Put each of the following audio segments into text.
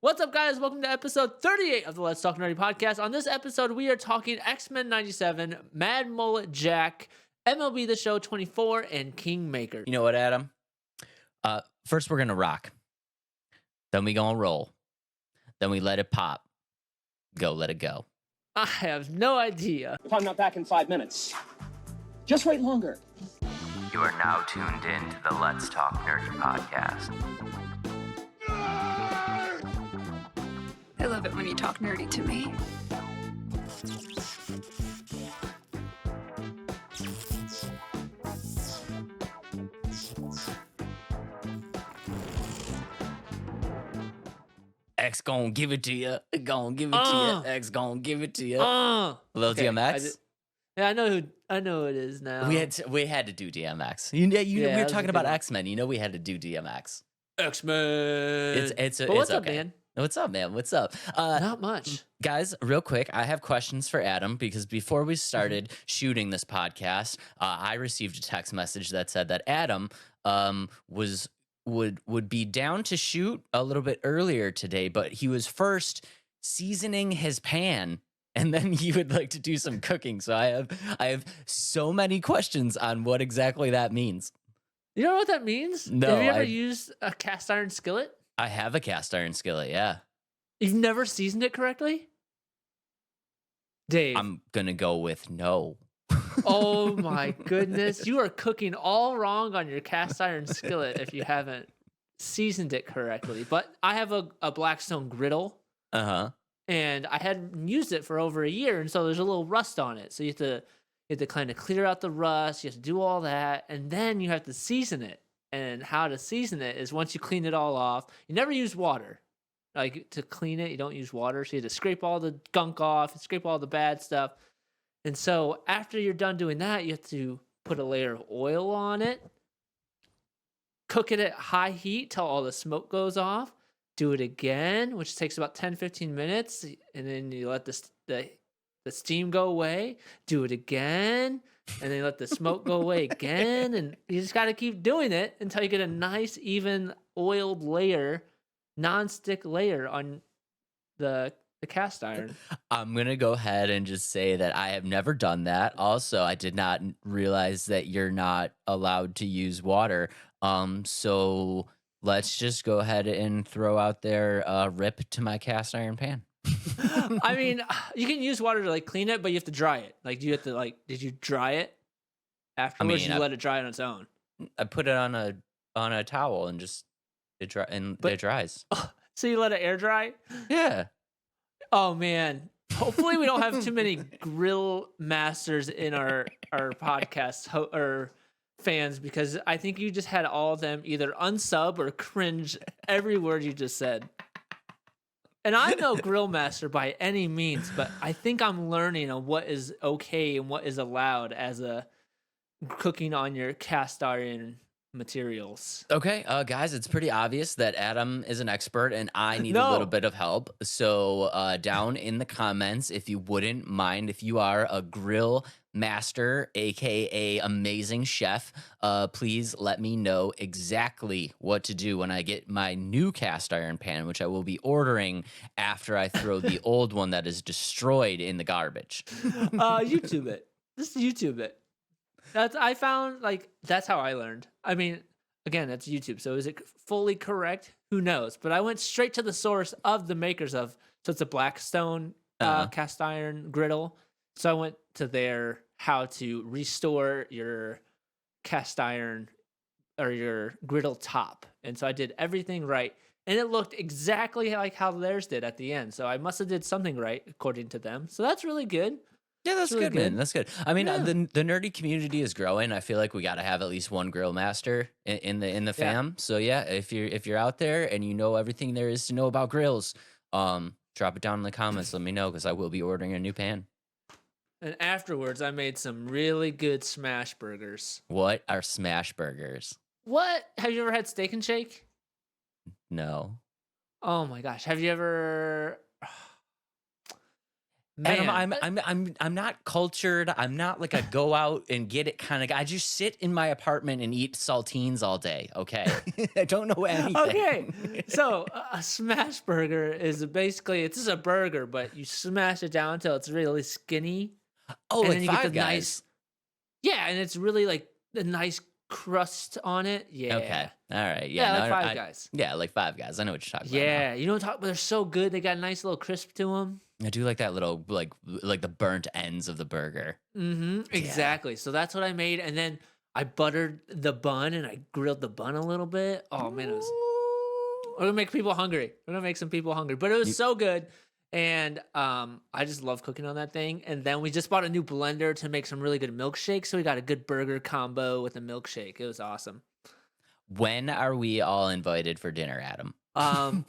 What's up, guys? Welcome to episode 38 of the Let's Talk Nerdy podcast. On this episode, we are talking XMEN 97, Mad Mullet Jack, MLB The Show 24, and Kingmakers. You know what, Adam? First, we're going to rock. Then we going to roll. Then we let it pop. Go, let it go. I have no idea. If I'm not back in 5 minutes, just wait longer. You are now tuned in to the Let's Talk Nerdy podcast. I love it when you talk nerdy to me. X gon' give it to you. Gon' give it to you. X gon' give it to you. Little Okay, DMX. Yeah, I know it is now. We had to do DMX. We that were was a talking good about one. X-Men. You know we had to do DMX. X-Men. It's what's okay. up, man? What's up, man? What's up? Not much. Guys, real quick, I have questions for Adam because before we started shooting this podcast, I received a text message that said that Adam would be down to shoot a little bit earlier today, but he was first seasoning his pan and then he would like to do some cooking. So I have so many questions on what exactly that means. You know what that means? No, Have you ever used a cast iron skillet? I have a cast iron skillet, yeah. You've never seasoned it correctly? Dave. I'm gonna go with no. Oh my goodness. You are cooking all wrong on your cast iron skillet if you haven't seasoned it correctly. But I have a Blackstone griddle Uh-huh. and I hadn't used it for over a year, and so there's a little rust on it. So you have to kind of clear out the rust, you have to do all that, and then you have to season it. And how to season it is once you clean it all off, you never use water. Like to clean it, you don't use water. So you have to scrape all the gunk off and scrape all the bad stuff. And so after you're done doing that, you have to put a layer of oil on it, cook it at high heat till all the smoke goes off, do it again, which takes about 10-15 minutes, and then you let the steam go away, do it again, and then let the smoke go away again, and you just got to keep doing it until you get a nice, even oiled layer, non-stick layer on the cast iron. I'm going to go ahead and just say that I have never done that. Also, I did not realize that you're not allowed to use water. So let's just go ahead and throw out there rip to my cast iron pan. I mean, you can use water to like clean it, but you have to dry it. Like, do you have to like? Did you dry it afterwards? You let it dry on its own. I put it on a towel and just it dries. So you let it air dry? Yeah. Oh man. Hopefully we don't have too many grill masters in our podcast or fans, because I think you just had all of them either unsub or cringe every word you just said. And I'm no grill master by any means, but I think I'm learning on what is okay and what is allowed as a cooking on your cast iron materials. Okay, guys, it's pretty obvious that Adam is an expert and I need a little bit of help. So down in the comments, if you wouldn't mind, if you are a grill master, aka amazing chef, please let me know exactly what to do when I get my new cast iron pan, which I will be ordering after I throw the old one that is destroyed in the garbage. YouTube it. Just YouTube it. I found that's how I learned. I mean, again, that's YouTube. So is it fully correct? Who knows? But I went straight to the source of the makers of. So it's a Blackstone cast iron griddle. So I went to their how to restore your cast iron or your griddle top. And so I did everything right. And it looked exactly like how theirs did at the end. So I must have did something right according to them. So that's really good. Yeah, that's really good, man. That's good. I mean, Yeah. the nerdy community is growing. I feel like we got to have at least one grill master in the fam. So yeah, if you're out there and you know everything there is to know about grills, drop it down in the comments. Let me know, because I will be ordering a new pan. And afterwards, I made some really good smash burgers. What are smash burgers? What? Have you ever had Steak and Shake? No. Oh my gosh. Have you ever... Adam, Man, I'm not cultured. I'm not like a go out and get it kind of guy. I just sit in my apartment and eat saltines all day. Okay, I don't know anything. okay, so a smash burger is basically it's just a burger, but you smash it down until it's really skinny. Oh, and like then you get Five the Guys. nice, yeah, and it's really like the nice crust on it. Yeah. Okay, all right, Yeah, yeah, like no, Five Guys. Yeah, like Five Guys. I know what you're talking about. Yeah, you know what I'm talking about? They're so good. They got a nice little crisp to them. I do like that little like the burnt ends of the burger. Mm-hmm. Exactly. So that's what I made, and then I buttered the bun and I grilled the bun a little bit. Oh man, we're gonna make people hungry. We're gonna make some people hungry, but it was so good. And I just love cooking on that thing. And then we just bought a new blender to make some really good milkshakes. So we got a good burger combo with a milkshake. It was awesome. When are we all invited for dinner, Adam?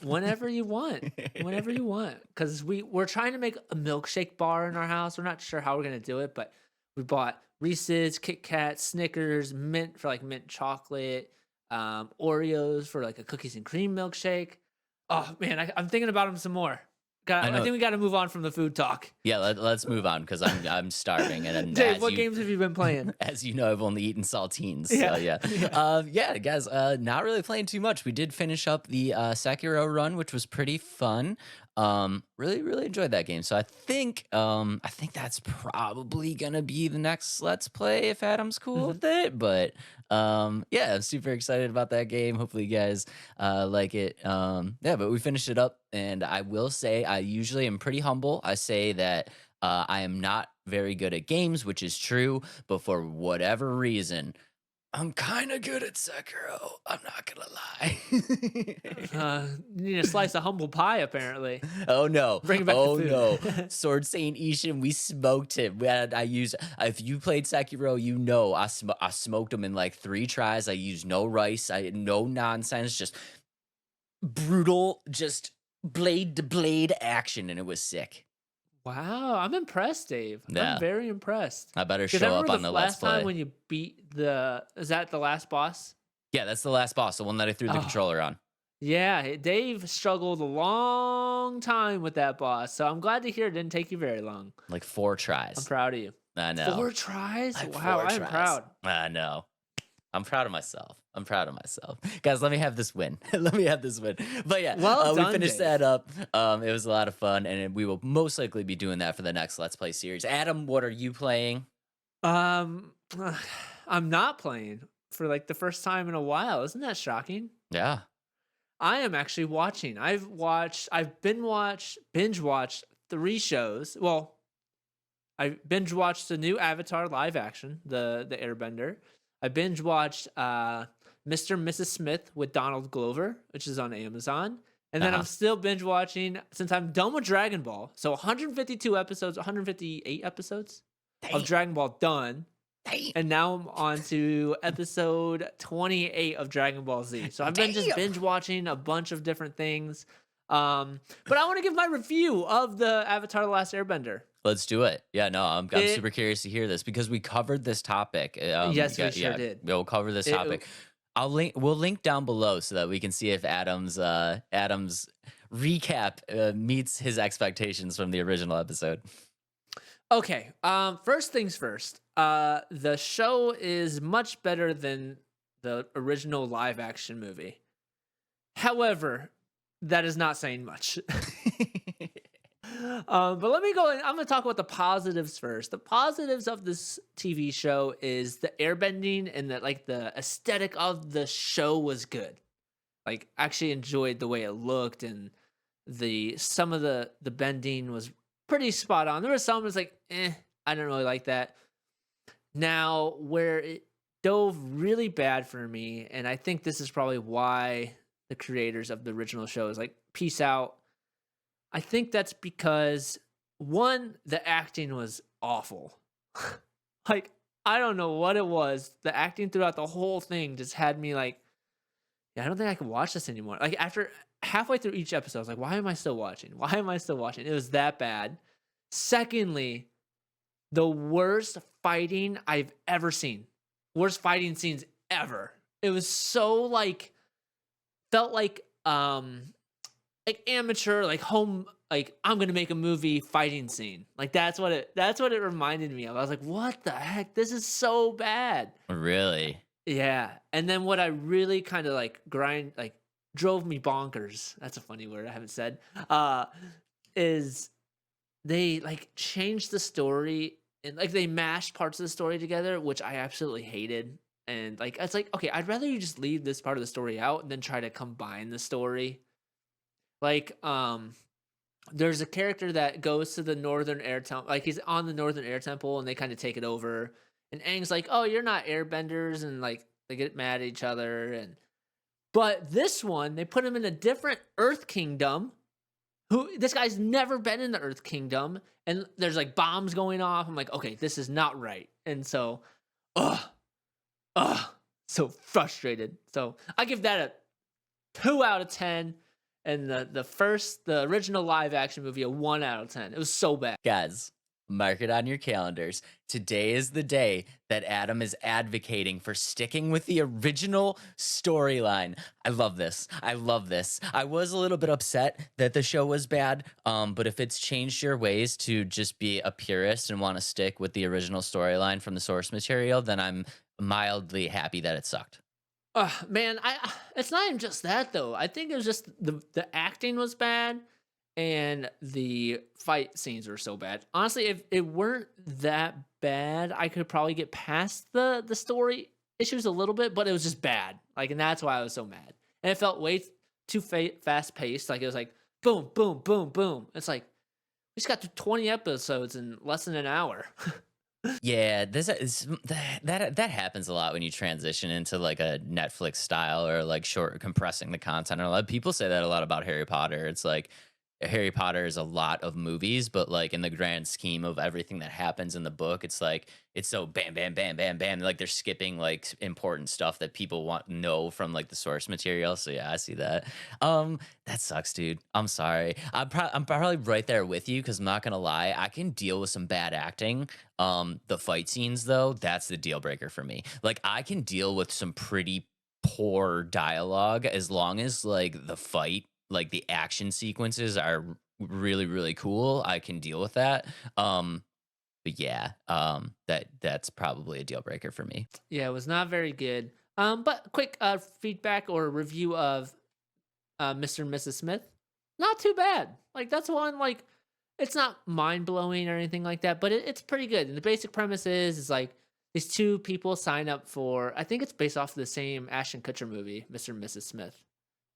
Whenever you want, because we're trying to make a milkshake bar in our house. We're not sure how we're gonna do it, but we bought Reese's, Kit Kat, Snickers, mint for like mint chocolate, Oreos for like a cookies and cream milkshake. Oh man, I'm thinking about them some more. I think we got to move on from the food talk. Yeah, let's move on because I'm starving. And Dave, what games have you been playing? As you know, I've only eaten saltines. So Yeah. yeah, guys, not really playing too much. We did finish up the Sekiro run, which was pretty fun. Really enjoyed that game. So I think that's probably gonna be the next Let's Play if Adam's cool with it. But yeah, I'm super excited about that game. Hopefully you guys like it. Yeah, but we finished it up, and I will say I usually am pretty humble. I say that I am not very good at games, which is true, but for whatever reason, I'm kind of good at Sekiro. I'm not gonna lie. You need a slice of humble pie, apparently. Oh no! Bring back oh the food. no! Sword Saint Ishin, we smoked him. If you played Sekiro, you know I smoked him in like 3 tries. I used no rice. I had no nonsense. Just brutal, just blade to blade action, and it was sick. Wow, I'm impressed, Dave. Yeah. I'm very impressed. I better 'Cause show I up remember on the Let's last time Play. when you beat is that the last boss? Yeah, that's the last boss, the one that I threw the Oh. controller on. Yeah, Dave struggled a long time with that boss, so I'm glad to hear it didn't take you very long. Like 4 tries. I'm proud of you. I know. 4 tries? Like Wow, 4 I'm tries. proud. I know. I'm proud of myself. Guys, let me have this win. But yeah, Well we done, finished Dave. that up. It was a lot of fun, and we will most likely be doing that for the next Let's Play series. Adam, what are you playing? I'm not playing for like the first time in a while. Isn't that shocking? Yeah. I am actually watching. I've binge watched 3 shows. Well, I binge watched the new Avatar live action, the Airbender. I binge watched Mr. and Mrs. Smith with Donald Glover, which is on Amazon. And then I'm still binge watching since I'm done with Dragon Ball. So 158 episodes of Dragon Ball done. And now I'm on to episode 28 of Dragon Ball Z. So I've been just binge watching a bunch of different things. But I want to give my review of the Avatar The Last Airbender. Let's do it. Yeah, no, I'm super curious to hear this because we covered this topic. Yes, we sure did. We'll cover this topic. We'll link down below so that we can see if Adam's recap meets his expectations from the original episode. Okay. First things first. The show is much better than the original live action movie. However, that is not saying much. But let me go. I'm going to talk about the positives first. The positives of this TV show is the airbending and the aesthetic of the show was good. Like, actually enjoyed the way it looked, and some of the bending was pretty spot on. There was some that's like, I don't really like that. Now, where it dove really bad for me, and I think this is probably why the creators of the original show is like, peace out. I think that's because, one, the acting was awful. Like, I don't know what it was. The acting throughout the whole thing just had me like, yeah, I don't think I can watch this anymore. Like, after halfway through each episode, I was like, why am I still watching? It was that bad. Secondly, the worst fighting I've ever seen. Worst fighting scenes ever. It was so felt like amateur, like home like I'm gonna make a movie fighting scene. Like that's what it reminded me of. I was like, what the heck? This is so bad. Really? Yeah. And then what I really kind of like drove me bonkers. That's a funny word I haven't said. Is they like changed the story and like they mashed parts of the story together, which I absolutely hated. And like it's like, okay, I'd rather you just leave this part of the story out and then try to combine the story. Like, there's a character that goes to the Northern Air Temple, like he's on the Northern Air Temple, and they kind of take it over. And Aang's like, "Oh, you're not Airbenders," and like they get mad at each other. And but this one, they put him in a different Earth Kingdom. Who this guy's never been in the Earth Kingdom, and there's like bombs going off. I'm like, okay, this is not right. And so, so frustrated. So I give that a 2 out of 10. And the original live action movie, a 1 out of 10. It was so bad. Guys, mark it on your calendars. Today is the day that Adam is advocating for sticking with the original storyline. I love this. I was a little bit upset that the show was bad, but if it's changed your ways to just be a purist and want to stick with the original storyline from the source material, then I'm mildly happy that it sucked. Man, it's not even just that though. I think it was just the acting was bad and the fight scenes were so bad. Honestly, if it weren't that bad, I could probably get past the story issues a little bit, but it was just bad. Like, and that's why I was so mad. And it felt way too fast paced. Like it was like boom, boom, boom, boom. It's like we just got to 20 episodes in less than an hour. Yeah, that happens a lot when you transition into like a Netflix style or like compressing the content. And a lot of people say that a lot about Harry Potter. It's like Harry Potter is a lot of movies, but like in the grand scheme of everything that happens in the book, it's like it's so bam, bam, bam, bam, bam. Like they're skipping like important stuff that people want to know from like the source material. So yeah, I see that. That sucks, dude. I'm sorry. I'm probably right there with you because I'm not gonna lie, I can deal with some bad acting. The fight scenes though, that's the deal breaker for me. Like I can deal with some pretty poor dialogue as long as like the fight, like the action sequences are really, really cool. I can deal with that. But yeah, that's probably a deal breaker for me. Yeah, it was not very good. But quick feedback or review of Mr. and Mrs. Smith. Not too bad. Like that's one like it's not mind blowing or anything like that, but it's pretty good. And the basic premise is like these two people sign up for. I think it's based off of the same Ashton Kutcher movie, Mr. and Mrs. Smith.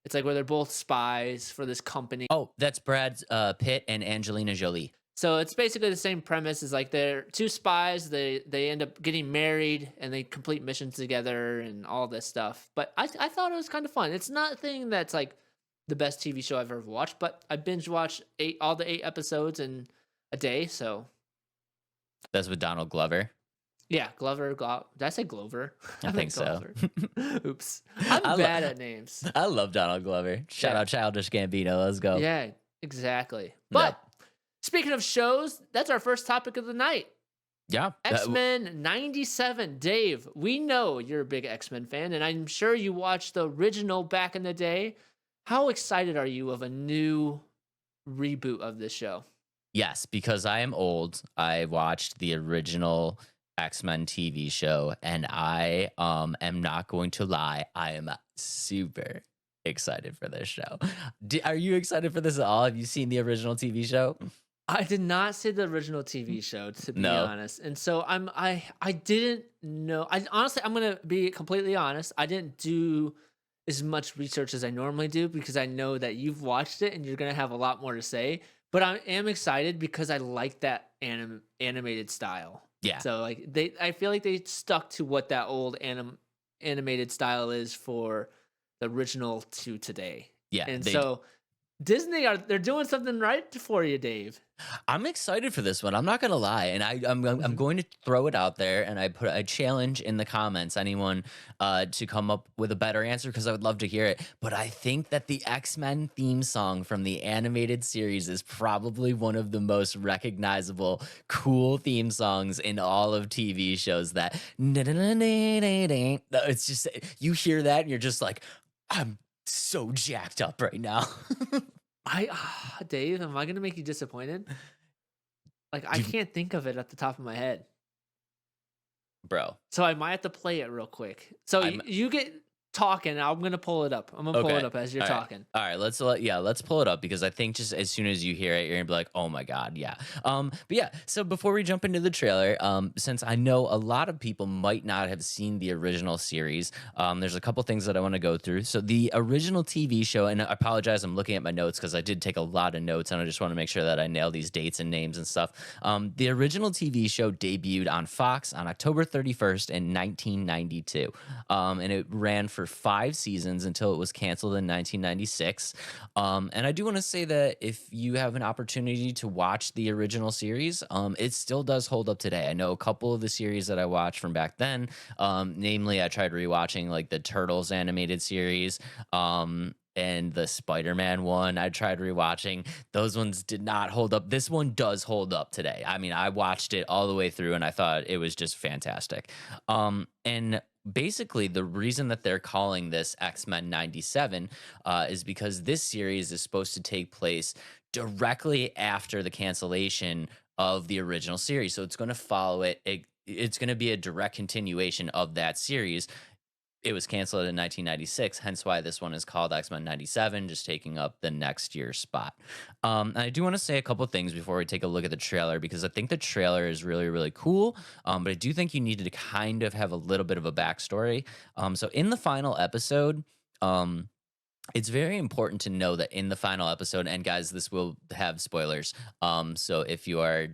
It's like where they're both spies for this company. Oh, that's Brad Pitt and Angelina Jolie. So it's basically the same premise. Is like they're two spies. They end up getting married and they complete missions together and all this stuff. But I thought it was kind of fun. It's nothing that's like the best TV show I've ever watched, but I binge watched all the 8 episodes in a day. So that's with Donald Glover. Yeah, Glover. Did I say Glover? I think so. Oops. I'm bad at names. I love Donald Glover. Shout out Childish Gambino. Let's go. Yeah, exactly. But speaking of shows, that's our first topic of the night. Yeah. X-Men 97. Dave, we know you're a big X-Men fan, and I'm sure you watched the original back in the day. How excited are you of a new reboot of this show? Yes, because I am old. I watched the original X-Men TV show, and I am not going to lie, I am super excited for this show. Are you excited for this at all? Have you seen the original TV show? I did not see the original TV show, to be honest, and so I didn't know. Honestly, I'm gonna be completely honest. I didn't do as much research as I normally do because I know that you've watched it and you're gonna have a lot more to say. But I am excited because I like that animated style. Yeah. So like I feel like they stuck to what that old animated style is for the original to today. Yeah. And so Disney they're doing something right for you, Dave. I'm excited for this one. I'm not gonna lie, and I'm going to throw it out there, and I put a challenge in the comments anyone to come up with a better answer because I would love to hear it. But I think that the X-Men theme song from the animated series is probably one of the most recognizable, cool theme songs in all of TV shows. That it's just you hear that and you're just like, I'm so jacked up right now. Dave, am I gonna make you disappointed? Like I You- can't think of it at the top of my head, Bro. so I might have to play it real quick. So I'm you get talking. I'm gonna pull it up. I'm gonna pull it Okay. up as you're All right. talking. All right, let's pull it up because I think just as soon as you hear it, you're gonna be like, oh my god, yeah. But yeah, so before we jump into the trailer, since I know a lot of people might not have seen the original series, there's a couple things that I want to go through. So the original TV show, and I apologize, I'm looking at my notes because I did take a lot of notes and I just want to make sure that I nail these dates and names and stuff. The original TV show debuted on Fox on October 31st in 1992, and it ran for 5 seasons until it was canceled in 1996. And I do want to say that if you have an opportunity to watch the original series, it still does hold up today. I know a couple of the series that I watched from back then, namely I tried rewatching like the Turtles animated series, and the Spider-Man one I tried rewatching. Those ones did not hold up. This one does hold up today. I mean, I watched it all the way through and I thought it was just fantastic. And basically the reason that they're calling this X-Men 97 is because this series is supposed to take place directly after the cancellation of the original series. So it's going to follow it's going to be a direct continuation of that series. It was canceled in 1996, hence why this one is called X-Men 97, just taking up the next year's spot. And I do want to say a couple things before we take a look at the trailer, because I think the trailer is really, really cool, but I do think you need to kind of have a little bit of a backstory. So in the final episode, it's very important to know that in the final episode, and guys, this will have spoilers. So if you are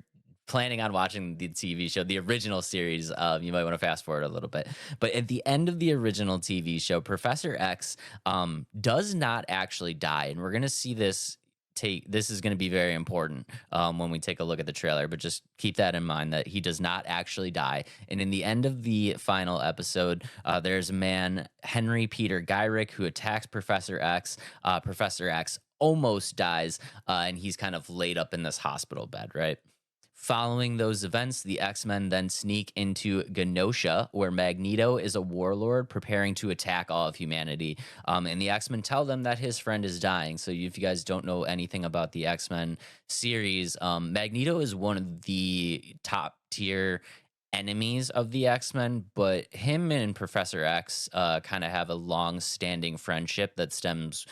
planning on watching the TV show, the original series, you might want to fast forward a little bit. But at the end of the original TV show, Professor X does not actually die. And we're going to see this. This is going to be very important when we take a look at the trailer, but just keep that in mind that he does not actually die. And in the end of the final episode, there's a man, Henry Peter Gyrick, who attacks Professor X. Professor X almost dies, and he's kind of laid up in this hospital bed, right? Following those events, the X-Men then sneak into Genosha, where Magneto is a warlord preparing to attack all of humanity. And the X-Men tell them that his friend is dying. So if you guys don't know anything about the X-Men series, Magneto is one of the top tier enemies of the X-Men, but him and Professor X kind of have a long-standing friendship that stems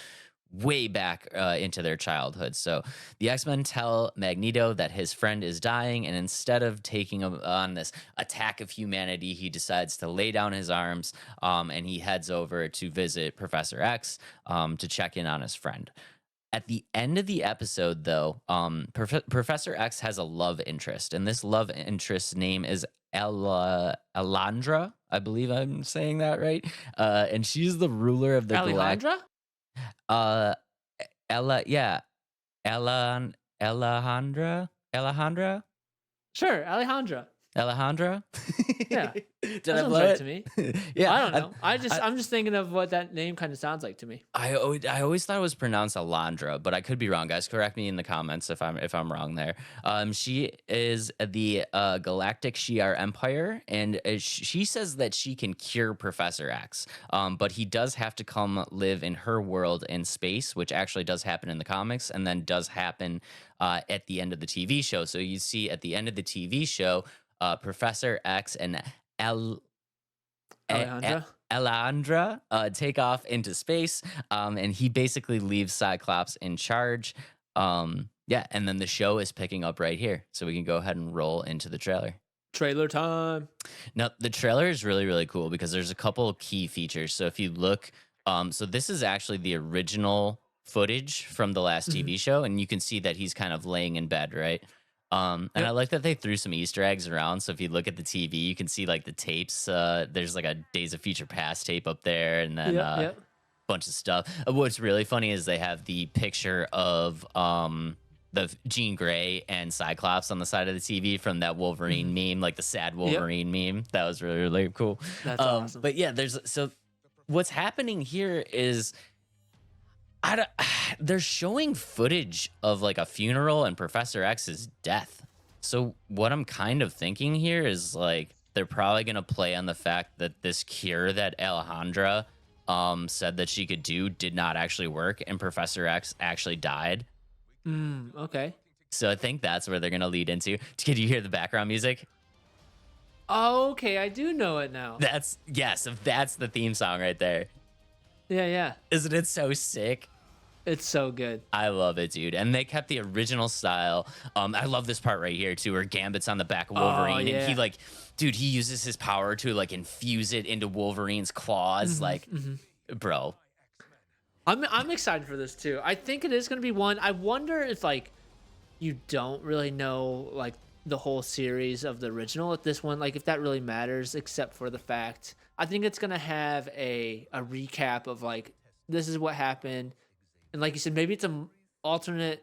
way back into their childhood. So the X-Men tell Magneto that his friend is dying, and instead of taking on this attack of humanity, he decides to lay down his arms, and he heads over to visit Professor X to check in on his friend. At the end of the episode, though, Professor X has a love interest, and this love interest's name is Elandra. I believe I'm saying that right. And she's the ruler of the Alejandra? Uh, yeah, Alejandra. Sure, Alejandra. Yeah, Did that I sounds blow right it? to me. Yeah, I don't know. I'm just thinking of what that name kind of sounds like to me. I always thought it was pronounced Alondra, but I could be wrong. Guys, correct me in the comments if I'm wrong there. She is the Galactic Shi'ar Empire, and she says that she can cure Professor X. But he does have to come live in her world in space, which actually does happen in the comics, and then does happen at the end of the TV show. So you see at the end of the TV show, Professor X and Alejandra. take off into space, and he basically leaves Cyclops in charge. Yeah, and then the show is picking up right here, so we can go ahead and roll into the trailer. Trailer time. Now, the trailer is really, really cool because there's a couple of key features. So if you look, so this is actually the original footage from the last TV show, and you can see that he's kind of laying in bed, right? And I like that they threw some Easter eggs around. So if you look at the TV, you can see like the tapes. There's like a Days of Future Past tape up there, and then bunch of stuff. What's really funny is they have the picture of the Jean Grey and Cyclops on the side of the TV from that Wolverine meme, like the sad Wolverine meme. That was really, really cool. That's awesome. But yeah, so what's happening here is they're showing footage of like a funeral and Professor X's death. So what I'm kind of thinking here is like they're probably going to play on the fact that this cure that Alejandra said that she could do did not actually work, and Professor X actually died. Okay. So I think that's where they're gonna lead into. Can you hear the background music? Oh, okay, I do know it now. That's the theme song right there. Yeah. Isn't it so sick? It's so good. I love it, dude. And they kept the original style. I love this part right here too, where Gambit's on the back of Wolverine, yeah. and he uses his power to like infuse it into Wolverine's claws. Bro, I'm excited for this too. I think it is going to be one. I wonder if like you don't really know like the whole series of the original at this one, like if that really matters, except for the fact I think it's going to have a recap of like this is what happened. And like you said, maybe it's an alternate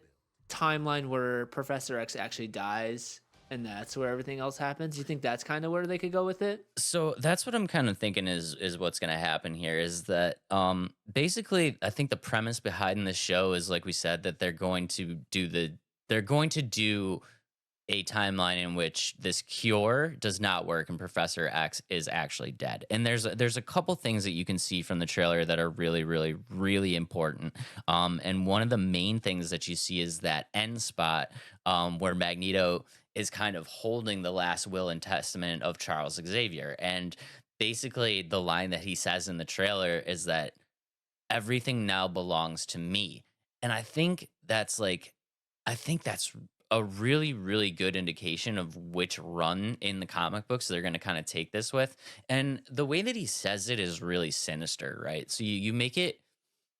timeline where Professor X actually dies, and that's where everything else happens. You think that's kind of where they could go with it? so that's what I'm kind of thinking is what's going to happen here is that basically I think the premise behind this show is, like we said, that they're going to do a timeline in which this cure does not work and Professor X is actually dead. And there's a couple things that you can see from the trailer that are really, really, really important. And one of the main things that you see is that end spot where Magneto is kind of holding the last will and testament of Charles Xavier. And basically the line that he says in the trailer is that everything now belongs to me. And I think that's a really, really good indication of which run in the comic books they're going to kind of take this with. And the way that he says it is really sinister, right? So you make it,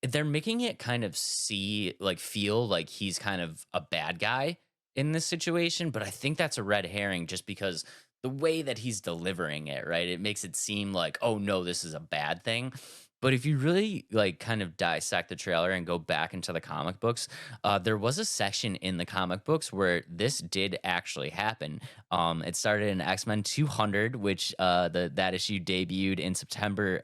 they're making it kind of feel like he's kind of a bad guy in this situation. But I think that's a red herring just because the way that he's delivering it, right? It makes it seem like, oh no, this is a bad thing. But if you really like kind of dissect the trailer and go back into the comic books, there was a section in the comic books where this did actually happen. It started in X-Men 200, which that issue debuted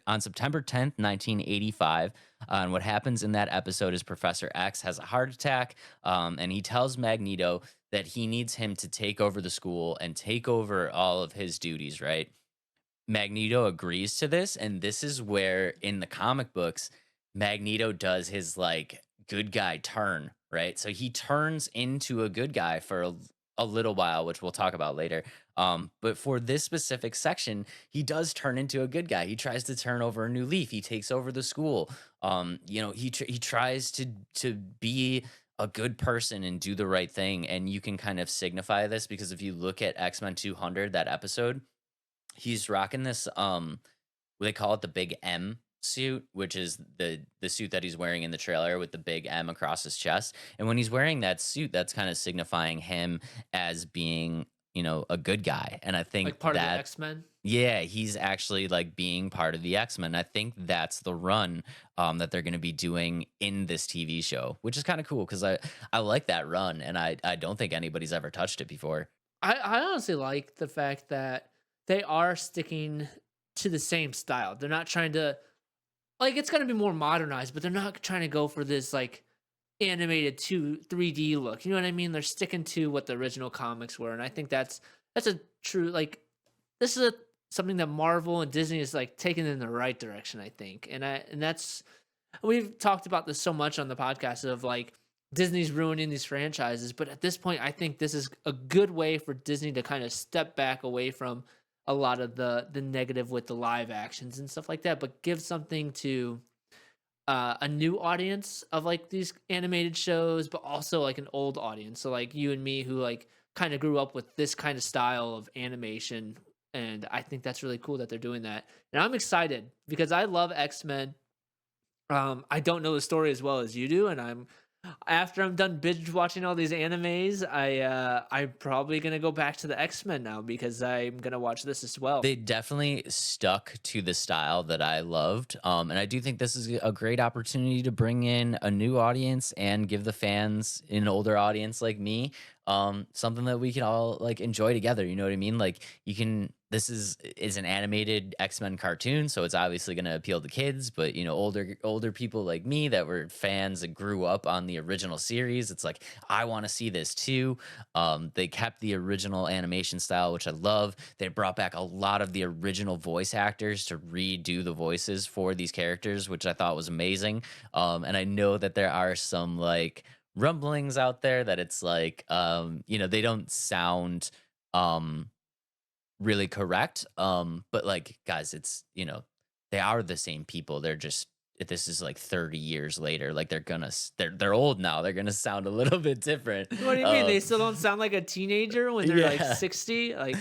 on September 10th, 1985. And what happens in that episode is Professor X has a heart attack, and he tells Magneto that he needs him to take over the school and take over all of his duties, right? Magneto agrees to this, and this is where in the comic books Magneto does his like good guy turn, right? So he turns into a good guy for a little while, which we'll talk about later. But for this specific section, he does turn into a good guy. He tries to turn over a new leaf. He takes over the school. He tries to be a good person and do the right thing. And you can kind of signify this because if you look at X-Men 200, that episode, he's rocking this they call it the big M suit, which is the suit that he's wearing in the trailer with the big M across his chest. And when he's wearing that suit, that's kind of signifying him as being, a good guy. And I think Like part of the X-Men? Yeah, he's actually like being part of the X-Men. I think that's the run that they're going to be doing in this TV show, which is kind of cool because I like that run, and I don't think anybody's ever touched it before. I honestly like the fact that they are sticking to the same style. They're not trying to, like, it's going to be more modernized, but they're not trying to go for this, like, animated 3D look. You know what I mean? They're sticking to what the original comics were, and I think that's a true, like, this is something that Marvel and Disney is, like, taking in the right direction, I think. And that's, we've talked about this so much on the podcast of, like, Disney's ruining these franchises, but at this point, I think this is a good way for Disney to kind of step back away from a lot of the negative with the live actions and stuff like that, but give something to a new audience of like these animated shows, but also like an old audience. So like you and me who like kind of grew up with this kind of style of animation. And I think that's really cool that they're doing that. And I'm excited because I love X-Men. I don't know the story as well as you do, and after I'm done binge watching all these animes, I'm probably gonna go back to the X-Men now because I'm gonna watch this as well. They definitely stuck to the style that I loved, and I do think this is a great opportunity to bring in a new audience and give the fans an older audience like me something that we can all like enjoy together. You know what I mean? Like this is an animated X-Men cartoon, so it's obviously going to appeal to kids, but older people like me that were fans and grew up on the original series, it's like I want to see this too. They kept the original animation style, which I love. They brought back a lot of the original voice actors to redo the voices for these characters, which I thought was amazing. And I know that there are some like rumblings out there that it's like they don't sound really correct, but like guys, it's they are the same people. They're just, this is like 30 years later, like they're old now, they're gonna sound a little bit different. What do you mean? They still don't sound like a teenager when they're like Yeah. 60? Like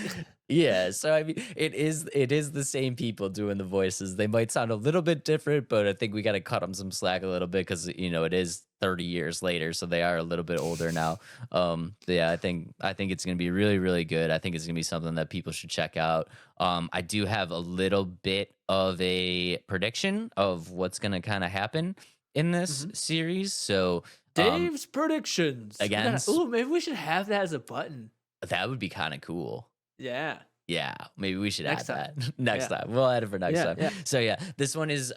Yeah, so I mean, it is the same people doing the voices. They might sound a little bit different, but I think we got to cut them some slack a little bit because it is 30 years later, so they are a little bit older now. But yeah, I think it's gonna be really, really good. I think it's gonna be something that people should check out. I do have a little bit of a prediction of what's gonna kind of happen in this series. So Dave's predictions. again, Maybe we should have that as a button. that would be kind of cool. Yeah. Yeah, maybe we should Next add time. that next Yeah. time. We'll add it for next Yeah, time. yeah. So yeah, this one is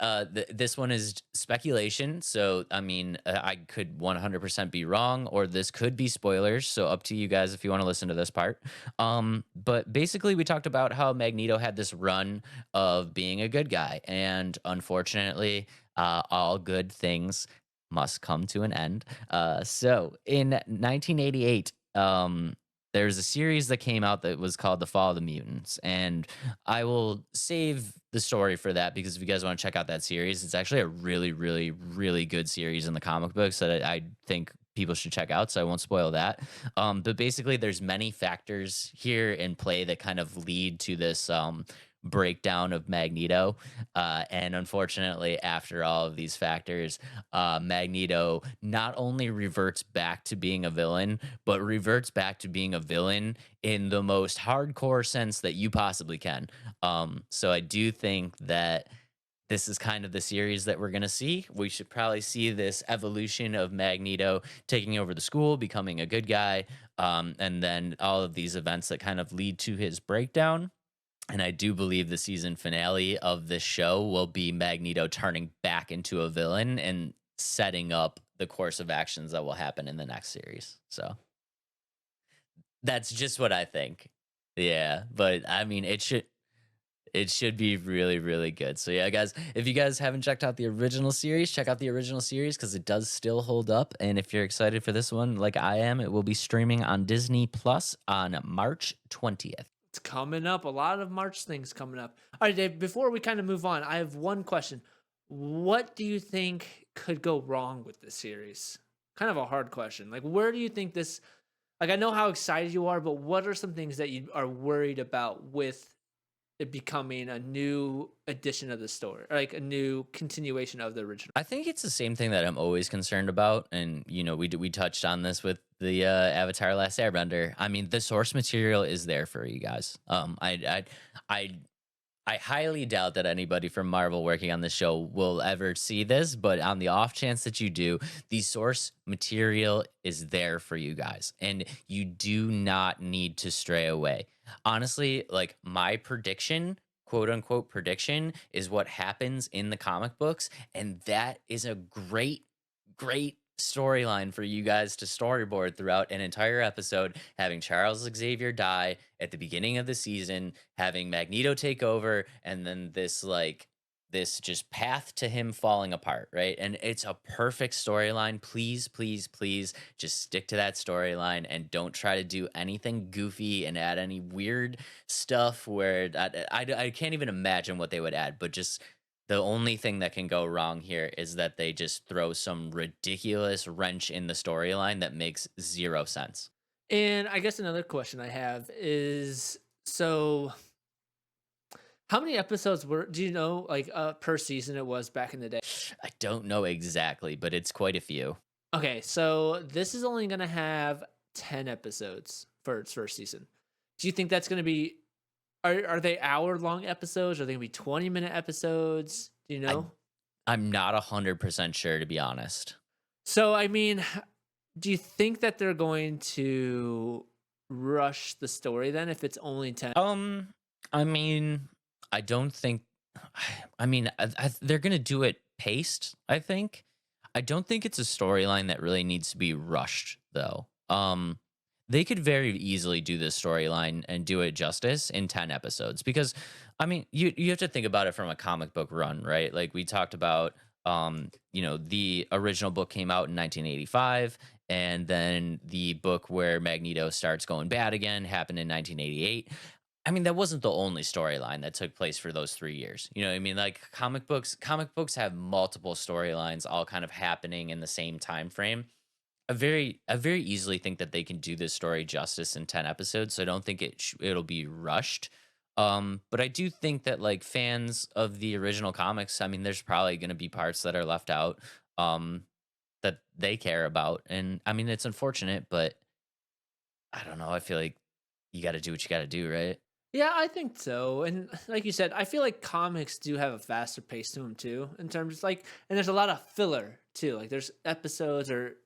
speculation. So I mean, I could 100% be wrong, or this could be spoilers. So up to you guys if you want to listen to this part. But basically, we talked about how Magneto had this run of being a good guy, and unfortunately, all good things must come to an end. So in 1988. There's a series that came out that was called The Fall of the Mutants, and I will save the story for that because if you guys want to check out that series, it's actually a really, really, really good series in the comic books that I think people should check out, so I won't spoil that. But basically, there's many factors here in play that kind of lead to this breakdown of Magneto. And unfortunately, after all of these factors, Magneto not only reverts back to being a villain, but reverts back to being a villain in the most hardcore sense that you possibly can. So I do think that this is kind of the series that we're going to see. We should probably see this evolution of Magneto taking over the school, becoming a good guy, and then all of these events that kind of lead to his breakdown. And I do believe the season finale of this show will be Magneto turning back into a villain and setting up the course of actions that will happen in the next series. So that's just what I think. Yeah, but I mean, it should be really, really good. So yeah, guys, if you guys haven't checked out the original series, check out the original series because it does still hold up. And if you're excited for this one, like I am, it will be streaming on Disney Plus on March 20th. It's coming up. A lot of March things coming up. All right, Dave, before we kind of move on, I have one question. What do you think could go wrong with this series? Kind of a hard question. Like, where do you think this, like, I know how excited you are, but what are some things that you are worried about with it becoming a new edition of the story, or like a new continuation of the original? I think it's the same thing that I'm always concerned about, and we touched on this with the Avatar: Last Airbender. I mean, the source material is there for you guys. I highly doubt that anybody from Marvel working on this show will ever see this, but on the off chance that you do, the source material is there for you guys, and you do not need to stray away. Honestly, like my prediction, quote unquote prediction, is what happens in the comic books, and that is a great, great storyline for you guys to storyboard throughout an entire episode, having Charles Xavier die at the beginning of the season, having Magneto take over, and then this just path to him falling apart, right? And it's a perfect storyline. Please, please, please just stick to that storyline and don't try to do anything goofy and add any weird stuff where I can't even imagine what they would add, but just the only thing that can go wrong here is that they just throw some ridiculous wrench in the storyline that makes zero sense. And I guess another question I have is, so how many episodes do you know, like per season it was back in the day? I don't know exactly, but it's quite a few. Okay, so this is only going to have 10 episodes for its first season. Do you think that's going to be, are they hour-long episodes? Are they going to be 20-minute episodes? Do you know? I'm not 100% sure, to be honest. So, I mean, Do you think that they're going to rush the story then if it's only 10? I mean, I don't think. I mean, they're gonna do it paced. I think. I don't think it's a storyline that really needs to be rushed, though. They could very easily do this storyline and do it justice in 10 episodes because, I mean, you have to think about it from a comic book run, right? Like we talked about, the original book came out in 1985, and then the book where Magneto starts going bad again happened in 1988. I mean, that wasn't the only storyline that took place for those 3 years. You know what I mean? Like comic books have multiple storylines all kind of happening in the same time frame. I very easily think that they can do this story justice in 10 episodes. So I don't think it'll be rushed. But I do think that like fans of the original comics, I mean, there's probably going to be parts that are left out that they care about. And I mean, it's unfortunate, but I don't know. I feel like you got to do what you got to do, right? Yeah, I think so. And like you said, I feel like comics do have a faster pace to them too, in terms of like, and there's a lot of filler too. Like there's episodes or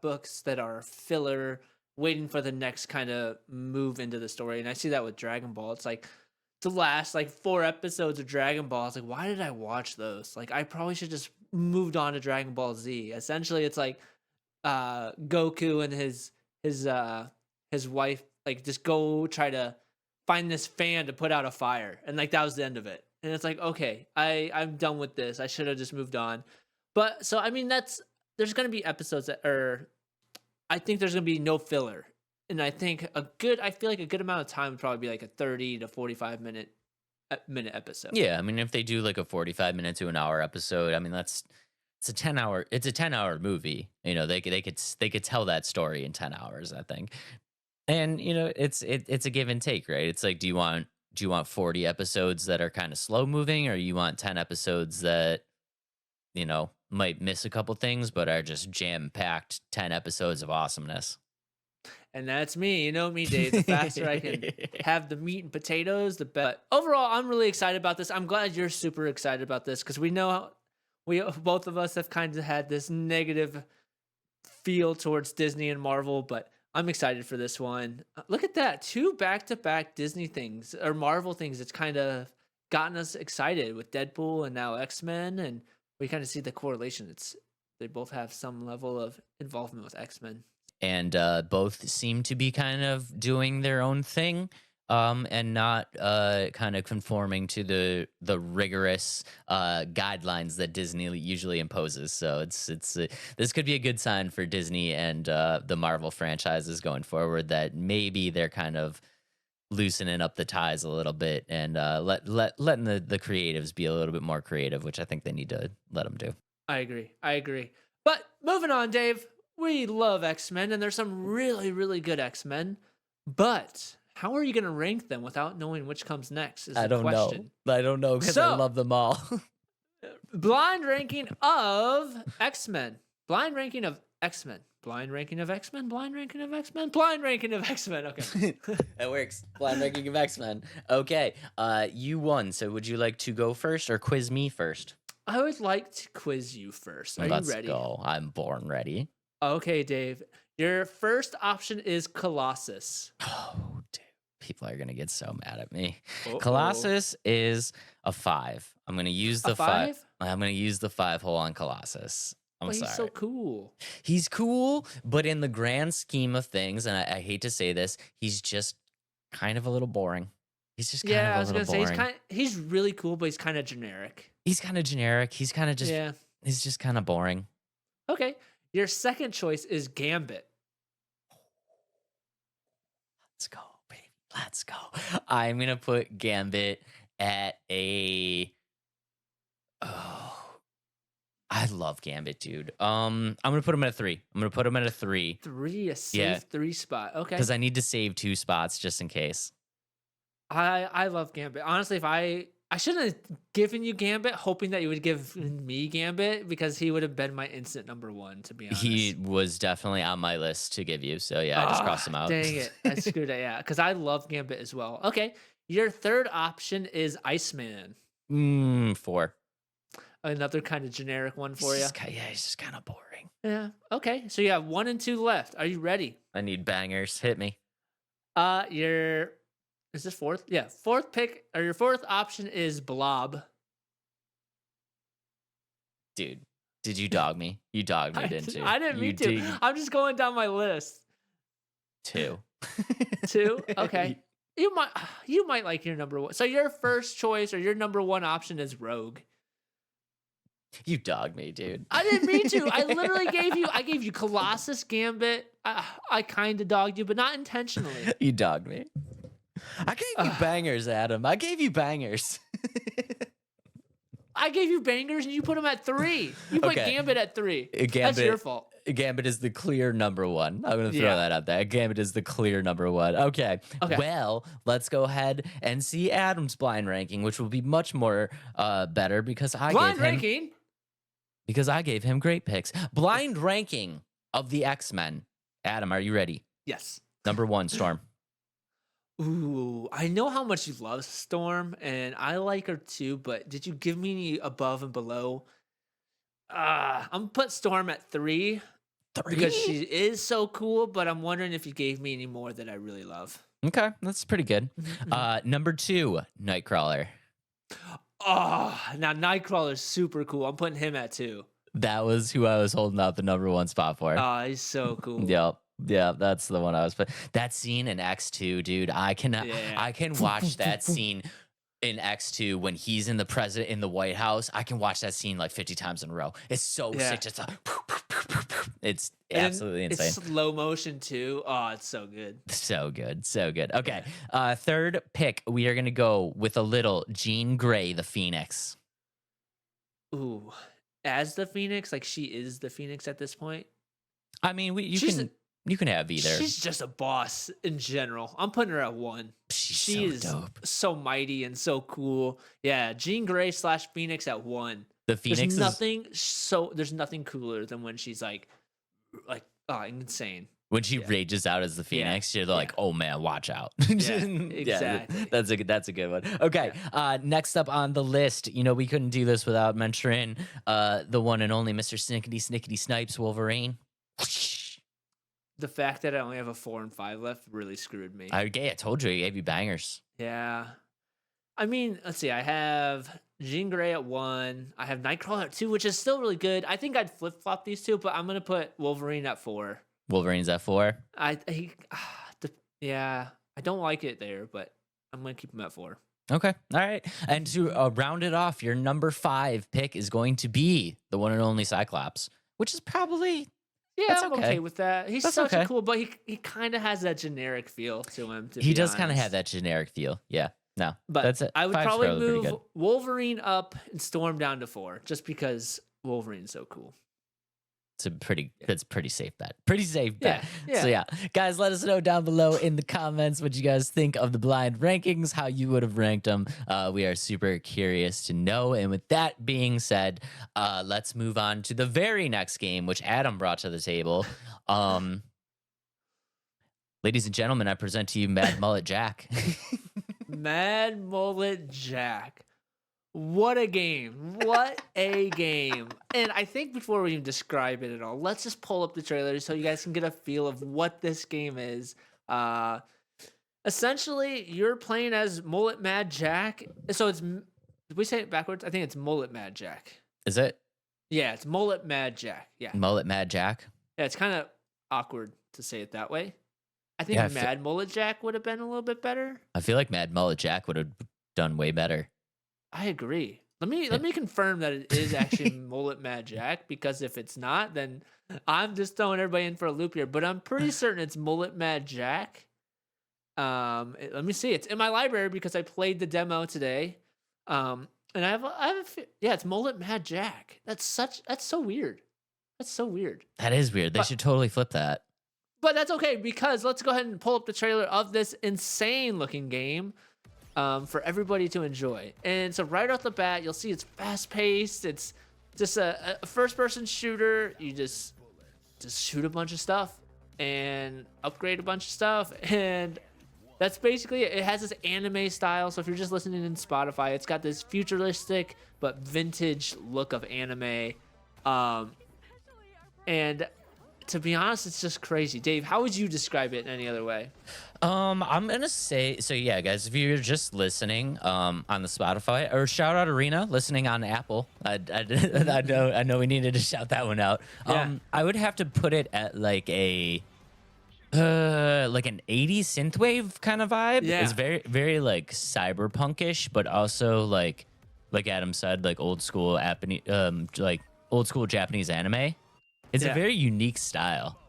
books that are filler, waiting for the next kind of move into the story. And I see that with Dragon Ball. It's like the last like 4 episodes of Dragon Ball. It's like, why did I watch those? Like I probably should just moved on to Dragon Ball Z. Essentially, it's like Goku and his wife like just go try to find this fan to put out a fire, and like that was the end of it. And it's like, okay, I'm done with this. I should have just moved on. But so I mean, there's gonna be episodes that are, I think there's gonna be no filler, and I think I feel like a good amount of time would probably be like a 30 to 45 minute episode. Yeah, I mean, if they do like a 45 minute to an hour episode, I mean, it's a 10-hour movie. You know, they could tell that story in 10 hours, I think. And it's a give and take, right? It's like, do you want 40 episodes that are kind of slow moving, or you want 10 episodes that might miss a couple things but are just jam packed 10 episodes of awesomeness? And that's me. You know me, Dave. The faster I can have the meat and potatoes, the better. Overall, I'm really excited about this. I'm glad you're super excited about this because we know we both of us have kind of had this negative feel towards Disney and Marvel, but I'm excited for this one. Look at that. 2 back-to-back Disney things or Marvel things. It's kind of gotten us excited with Deadpool and now X-Men, and we kind of see the correlation. They both have some level of involvement with X-Men. And both seem to be kind of doing their own thing, and not kind of conforming to the rigorous guidelines that Disney usually imposes. So this could be a good sign for Disney and the Marvel franchises going forward, that maybe they're kind of loosening up the ties a little bit and letting the creatives be a little bit more creative, which I think they need to let them do. I agree. But moving on, Dave. We love X-Men, and there's some really, really good X-Men. But how are you going to rank them without knowing which comes next? I don't know because I love them all. Blind ranking of X-Men. Blind ranking of X-Men. Blind ranking of X-Men. Blind ranking of X-Men. Blind ranking of X-Men. Okay. That works. Blind ranking of X-Men. Okay. You won. So would you like to go first or quiz me first? I would like to quiz you first. Are you ready? Let's go. I'm born ready. Okay, Dave. Your first option is Colossus. Oh, dude. People are going to get so mad at me. Uh-oh. Colossus is a 5. I'm going to use the 5. I'm going to use the 5 hole on Colossus. I'm sorry. He's so cool. He's cool, but in the grand scheme of things, and I hate to say this, he's just kind of a little boring. He's just kind of a little boring. Say he's really cool, but he's kind of generic. He's kind of generic. He's kind of just he's just kind of boring. Okay. Your second choice is Gambit. Let's go, baby. Let's go. I'm going to put Gambit at a... Oh, I love Gambit, dude. I'm going to put him at a 3. I'm going to put him at a 3. 3, a safe 3 spot. Okay. Because I need to save 2 spots just in case. I love Gambit. Honestly, if I shouldn't have given you Gambit, hoping that you would give me Gambit, because he would have been my instant number 1, to be honest. He was definitely on my list to give you, so yeah, I just crossed him out. Dang it. I screwed it, yeah, because I love Gambit as well. Okay, your third option is Iceman. 4. Another kind of generic one for you. Yeah, he's just kind of boring. Yeah. Okay. So you have 1 and 2 left. Are you ready? I need bangers. Hit me. Your is this fourth? Yeah, fourth pick or your fourth option is Blob. Dude, did you dog me? You dogged me, didn't you? I didn't You mean to. did- I'm just going down my list. 2. 2. Okay. You might like your number 1. So your first choice or your number 1 option is Rogue. You dogged me, dude. I didn't mean to. I literally gave you Colossus Gambit. I kind of dogged you, but not intentionally. You dogged me. I gave you bangers, Adam. I gave you bangers. I gave you bangers and you put them at 3. You put Okay. Gambit at 3. That's Gambit- your fault. Gambit is the clear number 1. I'm going to throw Yeah. that out there. Gambit is the clear number 1. Okay. Okay. Well, let's go ahead and see Adam's blind ranking, which will be much more better because Blind ranking. I gave him great picks. Blind ranking of the X-Men. Adam, are you ready? Yes. Number 1, Storm. Ooh, I know how much you love Storm, and I like her too, but did you give me any above and below? I'm gonna put Storm at 3 because she is so cool, but I'm wondering if you gave me any more that I really love. Okay, that's pretty good. Number 2, Nightcrawler. Oh, now Nightcrawler's super cool. I'm putting him at 2. That was who I was holding out the number 1 spot for. Oh, he's so cool. Yep. Yeah, that's the one I was. But that scene in X2, dude, I can watch that scene in X2 when he's in the White House. I can watch that scene like 50 times in a row. It's so sick. Just it's And absolutely insane. It's slow motion too. Oh, it's so good. So good, so good. Okay, third pick, we are gonna go with a little Jean Grey, the Phoenix. Ooh, as the Phoenix, like she is the Phoenix at this point. I mean, you can have either. She's just a boss in general. I'm putting her at 1. She so is dope. so mighty and so cool. Yeah, Jean Grey / Phoenix at 1. The Phoenix There's nothing cooler than when she's like insane. when she rages out as the Phoenix, you're like, oh man, watch out. Yeah, exactly. That's a good one. Okay, next up on the list, we couldn't do this without mentioning the one and only Mr. Snickety Snipes Wolverine. The fact that I only have a 4 and 5 left really screwed me. I told you, I gave you bangers. Yeah. I mean, let's see. I have Jean Grey at 1. I have Nightcrawler at 2, which is still really good. I think I'd flip-flop these two, but I'm going to put Wolverine at 4. Wolverine's at 4? I don't like it there, but I'm going to keep him at 4. Okay. All right. And to round it off, your number 5 pick is going to be the one and only Cyclops, which is probably... Yeah, That's I'm okay. okay with that. He's That's such okay. a cool, but he kind of has that generic feel to him. He does kind of have that generic feel. Yeah. No, But that's it. I would 5's probably pretty move good. Wolverine up and Storm down to 4, just because Wolverine's so cool. That's a pretty safe bet. Pretty safe bet. Yeah. So yeah, guys, let us know down below in the comments what you guys think of the blind rankings, how you would have ranked them. We are super curious to know. And with that being said, let's move on to the very next game, which Adam brought to the table. Ladies and gentlemen, I present to you Mad Mullet Jack. Mad Mullet Jack. What a game. What a game. And I think before we even describe it at all, let's just pull up the trailer so you guys can get a feel of what this game is. Essentially, you're playing as Mullet Mad Jack. So did we say it backwards? I think it's Mullet Mad Jack. Is it? Yeah, it's Mullet Mad Jack. Yeah. Mullet Mad Jack? Yeah, it's kind of awkward to say it that way. I think Yeah, Mad Mullet Jack would have been a little bit better. I feel like Mad Mullet Jack would have done way better. I agree. Let me confirm that it is actually Mullet Mad Jack, because if it's not, then I'm just throwing everybody in for a loop here. But I'm pretty certain it's Mullet Mad Jack. Let me see. It's in my library because I played the demo today. And it's Mullet Mad Jack. That's so weird. That's so weird. That is weird. They should totally flip that. But that's okay, because let's go ahead and pull up the trailer of this insane looking game. For everybody to enjoy. And so right off the bat, you'll see it's fast-paced. It's just a first-person shooter. You just shoot a bunch of stuff and upgrade a bunch of stuff. And that's basically it. It has this anime style. So if you're just listening in Spotify, it's got this futuristic but vintage look of anime. And to be honest, it's just crazy. Dave, how would you describe it in any other way? I'm gonna say so. Yeah, guys, if you're just listening, on the Spotify, or shout out Arena listening on Apple. I know we needed to shout that one out. Yeah. I would have to put it at like an 80s synthwave kind of vibe. Yeah. It's very, very like cyberpunkish, but also like Adam said, like old school Japanese anime. It's Yeah. a very unique style.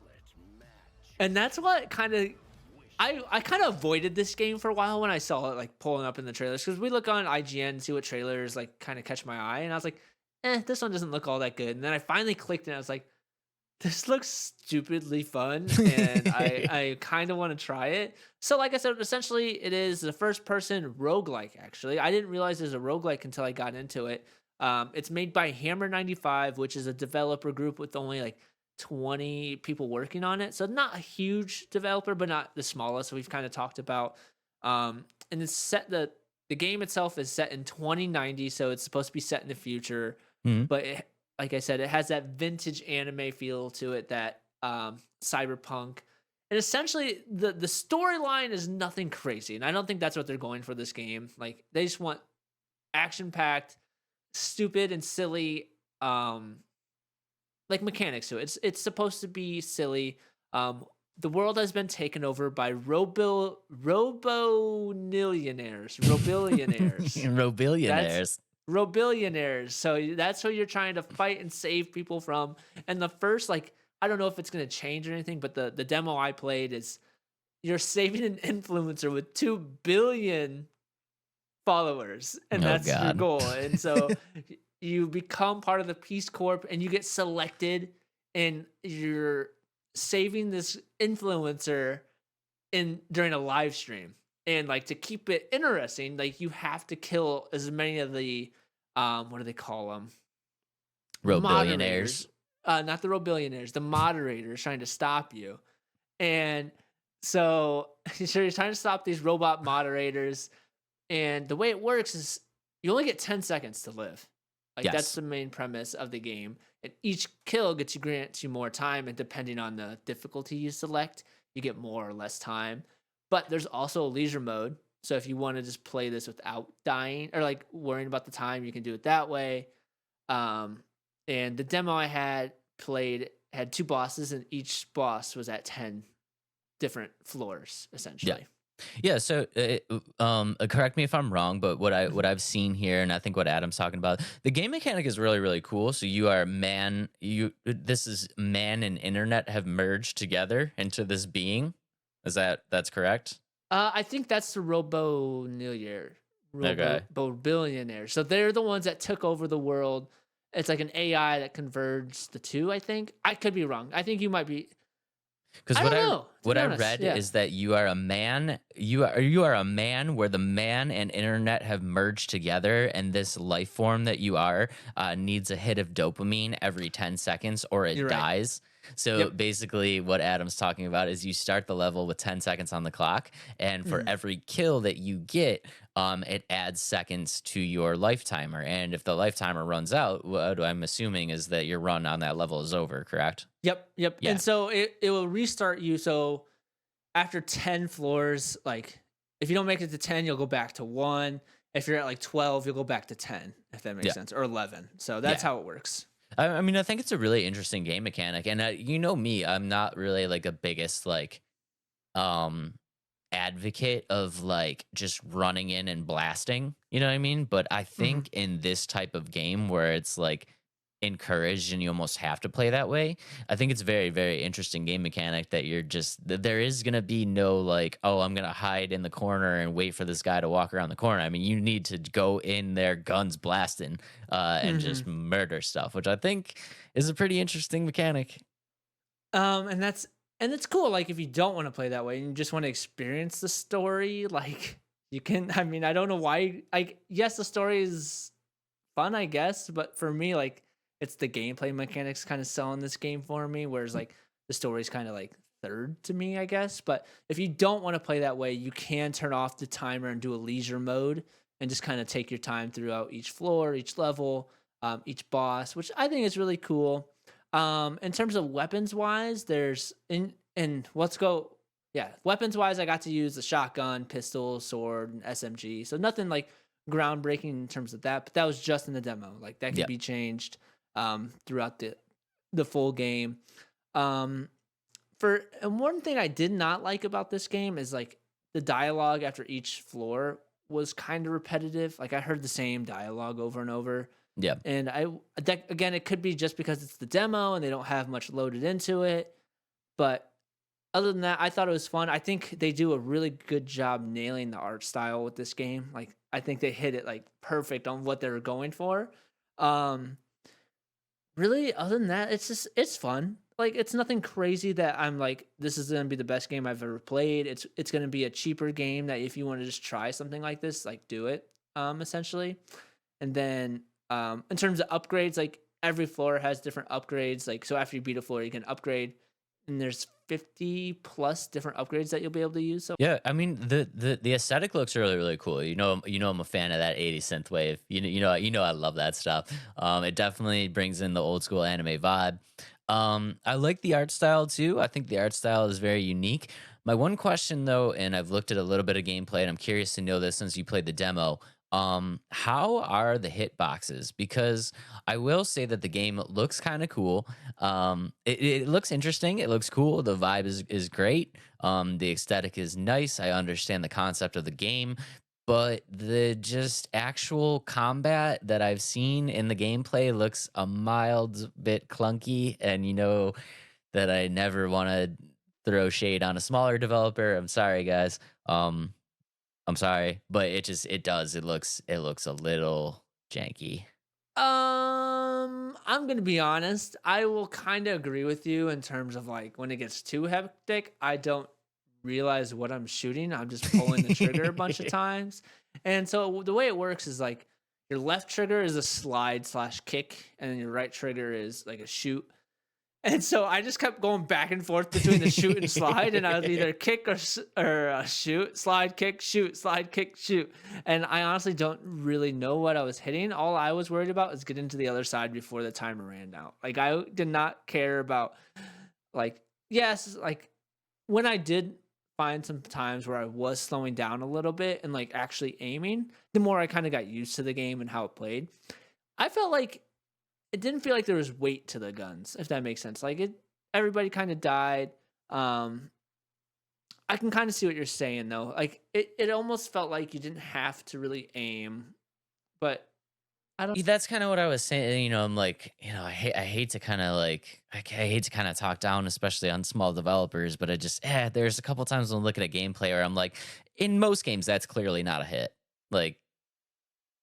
And that's what kind of I kind of avoided this game for a while when I saw it like pulling up in the trailers, because we look on IGN and see what trailers like kind of catch my eye, and I was like, this one doesn't look all that good. And then I finally clicked and I was like, this looks stupidly fun, and I kind of want to try it. So like I said, essentially it is the first person roguelike. Actually, I didn't realize there's a roguelike until I got into it. It's made by Hammer 95, which is a developer group with only like 20 people working on it. So not a huge developer, but not the smallest we've kind of talked about. And it's set the game itself is set in 2090, so it's supposed to be set in the future. But like I said, it has that vintage anime feel to it, that cyberpunk. And essentially the storyline is nothing crazy. And I don't think that's what they're going for this game. Like they just want action-packed, stupid and silly like mechanics to it. It's supposed to be silly. The world has been taken over by robillionaires. Robillionaires. So that's who you're trying to fight and save people from. And the first, like, I don't know if it's going to change or anything, but the demo I played is you're saving an influencer with 2 billion followers, and that's your goal. And so you become part of the Peace Corps, and you get selected, and you're saving this influencer during a live stream. And like to keep it interesting, like you have to kill as many of the what do they call them? Robillionaires. Not the robillionaires, the moderators trying to stop you. And so you're trying to stop these robot moderators. And the way it works is you only get 10 seconds to live. Like that's the main premise of the game. And each kill grants you more time, and depending on the difficulty you select, you get more or less time. But there's also a leisure mode. So if you want to just play this without dying or like worrying about the time, you can do it that way. And the demo I had played had 2 bosses, and each boss was at 10 different floors, essentially. Yeah, so correct me if I'm wrong, but what I've seen here, and I think what Adam's talking about, the game mechanic is really, really cool. So you are this is man and internet have merged together into this being. That's correct? I think that's the billionaire. So they're the ones that took over the world. It's like an AI that converges the two, I think. I could be wrong. I think you might be. Because what I read is that you are a man. You are a man where the man and internet have merged together, and this life form that you are needs a hit of dopamine every 10 seconds, or it dies. So basically what Adam's talking about is you start the level with 10 seconds on the clock, and for every kill that you get, it adds seconds to your life timer. And if the life timer runs out, what I'm assuming is that your run on that level is over, correct? Yep. Yeah. And so it will restart you. So after 10 floors, like if you don't make it to 10, you'll go back to 1. If you're at like 12, you'll go back to 10, if that makes sense, or 11. So that's how it works. I mean, I think it's a really interesting game mechanic, and you know me, I'm not really like a biggest like advocate of like just running in and blasting, you know what I mean? But I think in this type of game where it's like encouraged and you almost have to play that way, I think it's very, very interesting game mechanic that there is gonna be no like, oh, I'm gonna hide in the corner and wait for this guy to walk around the corner. I mean, you need to go in there guns blasting and just murder stuff, which I think is a pretty interesting mechanic. And it's cool. Like if you don't want to play that way and you just want to experience the story, like you can. I mean, I don't know why. Yes, the story is fun, I guess, but for me, like it's the gameplay mechanics kind of selling this game for me, whereas like the story's kind of like third to me, I guess. But if you don't want to play that way, you can turn off the timer and do a leisure mode and just kind of take your time throughout each floor, each level, each boss, which I think is really cool. In terms of weapons wise, there's weapons wise, I got to use the shotgun, pistol, sword, and SMG. So nothing like groundbreaking in terms of that, but that was just in the demo. Like that could be changed throughout the full game. And one thing I did not like about this game is like the dialogue after each floor was kind of repetitive. Like I heard the same dialogue over and over. Yeah. And again, it could be just because it's the demo and they don't have much loaded into it. But other than that, I thought it was fun. I think they do a really good job nailing the art style with this game. Like I think they hit it like perfect on what they were going for. Really, other than that, it's fun. Like it's nothing crazy that I'm like, this is gonna be the best game I've ever played. It's gonna be a cheaper game that if you want to just try something like this, like do it, essentially. And then in terms of upgrades, like every floor has different upgrades. Like so after you beat a floor, you can upgrade, and there's 50 plus different upgrades that you'll be able to use. So Yeah, I mean the aesthetic looks really really cool. I'm a fan of that 80 synth wave. I love that stuff. It definitely brings in the old school anime vibe. I like the art style too. I think the art style is very unique. My one question though, and I've looked at a little bit of gameplay, and I'm curious to know this since you played the demo. How are the hitboxes? Because I will say that the game looks kind of cool. It looks interesting. It looks cool. The vibe is great. The aesthetic is nice. I understand the concept of the game, but the just actual combat that I've seen in the gameplay looks a mild bit clunky. And you know that I never want to throw shade on a smaller developer. I'm sorry, guys. I'm sorry, but it looks a little janky. I'm gonna be honest. I will kind of agree with you in terms of like when it gets too hectic, I don't realize what I'm shooting. I'm just pulling the trigger a bunch of times, and so the way it works is like your left trigger is a slide/kick, and then your right trigger is like a shoot. And so I just kept going back and forth between the shoot and slide, and I was either kick or shoot, slide, kick, shoot, slide, kick, shoot. And I honestly don't really know what I was hitting. All I was worried about is getting to the other side before the timer ran out. Like I did not care about like when I did find some times where I was slowing down a little bit and like actually aiming, the more I kind of got used to the game and how it played, I felt like it didn't feel like there was weight to the guns, if that makes sense. Like everybody kind of died. I can kind of see what you're saying though. Like it almost felt like you didn't have to really aim, but I don't. That's kind of what I was saying. I'm like, I hate to kind of like, I hate to kind of talk down, especially on small developers. But I just, there's a couple times when I'm looking at gameplay where I'm like, in most games, that's clearly not a hit. Like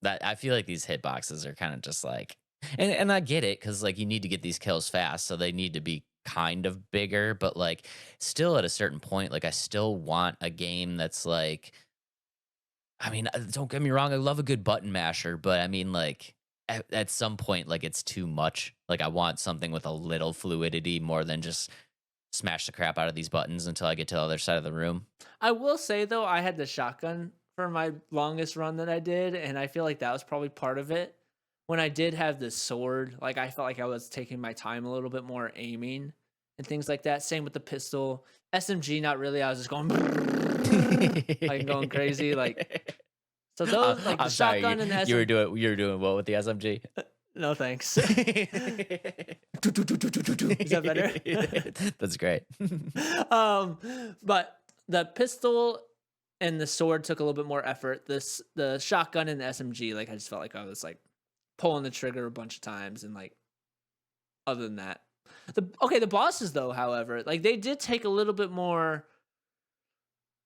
that, I feel like these hitboxes are kind of just like. And I get it because like you need to get these kills fast, so they need to be kind of bigger. But like still at a certain point, like I still want a game that's like, I mean, don't get me wrong, I love a good button masher, but I mean like at some point, like it's too much. Like I want something with a little fluidity more than just smash the crap out of these buttons until I get to the other side of the room. I will say though, I had the shotgun for my longest run that I did, and I feel like that was probably part of it. When I did have the sword, like I felt like I was taking my time a little bit more aiming and things like that. Same with the pistol. SMG, not really. I was just going like going crazy. Like so those like the shotgun and the SMG. You were doing what with the SMG? No thanks. Is that better? That's great. But the pistol and the sword took a little bit more effort. The shotgun and the SMG, like I just felt like I was like pulling the trigger a bunch of times, and like other than that, the bosses though, however, like they did take a little bit more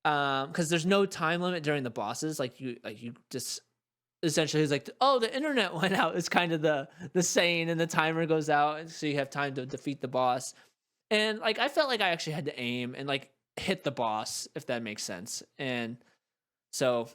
because there's no time limit during the bosses. Like you just essentially it's like, oh, the internet went out is kind of the saying, and the timer goes out, and so you have time to defeat the boss. And like I felt like I actually had to aim and like hit the boss, if that makes sense. And so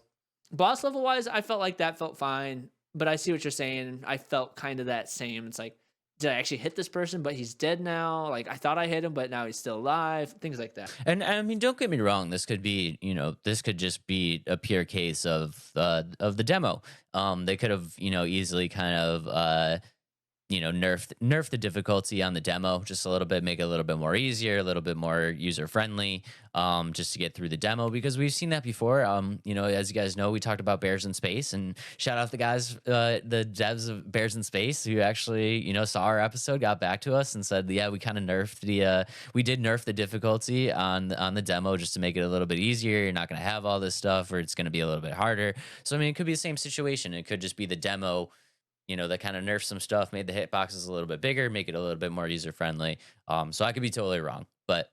boss level wise, I felt like that felt fine. But I see what you're saying. I felt kind of that same. It's like, did I actually hit this person, but he's dead now? Like I thought I hit him, but now he's still alive. Things like that. And I mean, don't get me wrong. This could be, this could just be a pure case of the demo. They could have, easily kind of nerf the difficulty on the demo just a little bit, make it a little bit more easier, a little bit more user friendly, just to get through the demo, because we've seen that before. As you guys know, we talked about Bears in Space, and shout out the guys, the devs of Bears in Space, who actually saw our episode, got back to us and said, yeah, we kind of we did nerf the difficulty on the demo just to make it a little bit easier. You're not going to have all this stuff, or it's going to be a little bit harder. So I mean, it could be the same situation. It could just be the demo, that kind of nerfed some stuff, made the hitboxes a little bit bigger, make it a little bit more user friendly. So I could be totally wrong, but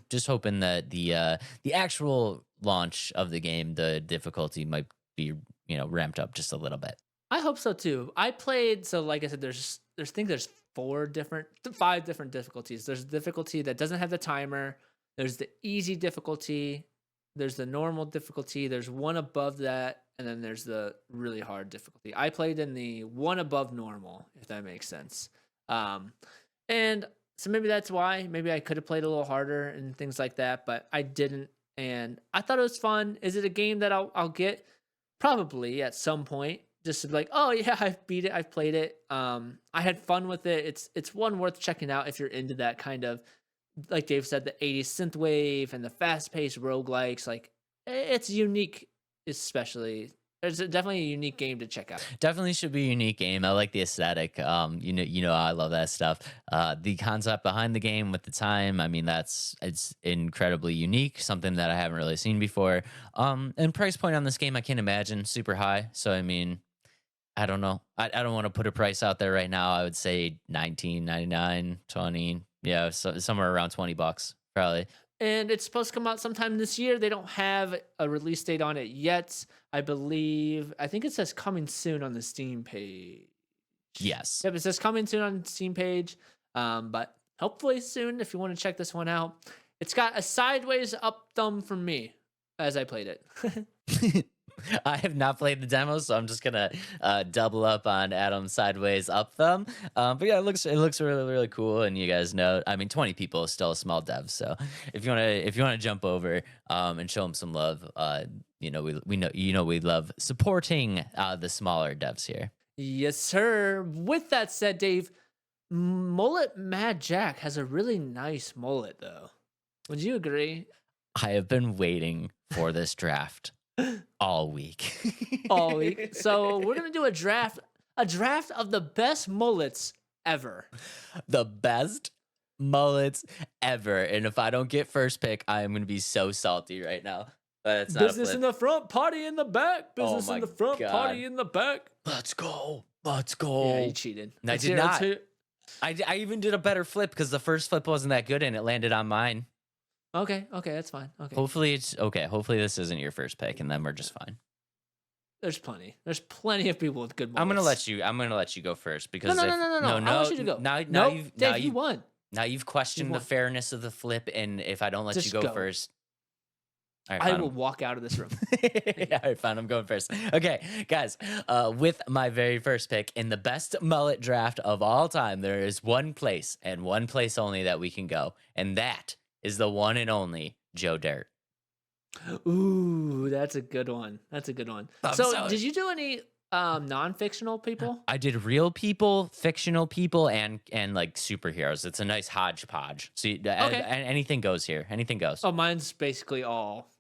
just hoping that the actual launch of the game, the difficulty might be ramped up just a little bit. I hope so too. I played, so like I said, there's 5 different difficulties. There's a difficulty that doesn't have the timer. There's the easy difficulty. There's the normal difficulty. There's one above that. And then there's the really hard difficulty. I played in the one above normal, if that makes sense. And so maybe that's why. Maybe I could have played a little harder and things like that, but I didn't. And I thought it was fun. Is it a game that I'll get? Probably at some point. Just to be like, oh yeah, I've beat it. I've played it. I had fun with it. It's one worth checking out if you're into that kind of, like Dave said, the 80s synthwave and the fast-paced roguelikes. Like, it's unique. Especially, it's definitely a unique game to check out. Definitely should be a unique game. I like the aesthetic. I love that stuff. The concept behind the game with the time, I mean, it's incredibly unique. Something that I haven't really seen before. And price point on this game, I can't imagine super high. So I mean, I don't know. I don't want to put a price out there right now. I would say $19.99, $20. Yeah, so somewhere around $20 probably. And it's supposed to come out sometime this year. They don't have a release date on it yet. I think it says coming soon on the Steam page. Yes. Yep, it says coming soon on the Steam page. But hopefully soon if you want to check this one out. It's got a sideways up thumb from me as I played it. I have not played the demo, so I'm just gonna double up on Adam's sideways up thumb. But yeah, it looks really, really cool. And you guys know, I mean, 20 people is still a small dev. So if you wanna jump over and show them some love, we love supporting the smaller devs here. Yes, sir. With that said, Dave, Mullet Mad Jack has a really nice mullet, though. Would you agree? I have been waiting for this draft all week. All week. So we're gonna do a draft of the best mullets ever. The best mullets ever. And if I don't get first pick, I am gonna be so salty right now. But it's not business in the front, party in the back. Business in the front, God. Party in the back. Let's go. Yeah, you cheated. I did not. I even did a better flip because the first flip wasn't that good and it landed on mine. Okay, that's fine. Okay. Hopefully it's okay. Hopefully this isn't your first pick, and then we're just fine. There's plenty of people with good mullets. I'm gonna let you go first because no. I want you to go. Dave, you won. Now you've questioned the fairness of the flip, and if I don't let you go first, all right, I will walk out of this room. Yeah, all right, fine. I'm going first. Okay, guys, with my very first pick in the best mullet draft of all time, there is one place and one place only that we can go, and that is the one and only Joe Dirt. Ooh, that's a good one. So did you do any non-fictional people? I did real people, fictional people, and like superheroes. It's a nice hodgepodge. So anything goes here. Anything goes. Oh, mine's basically all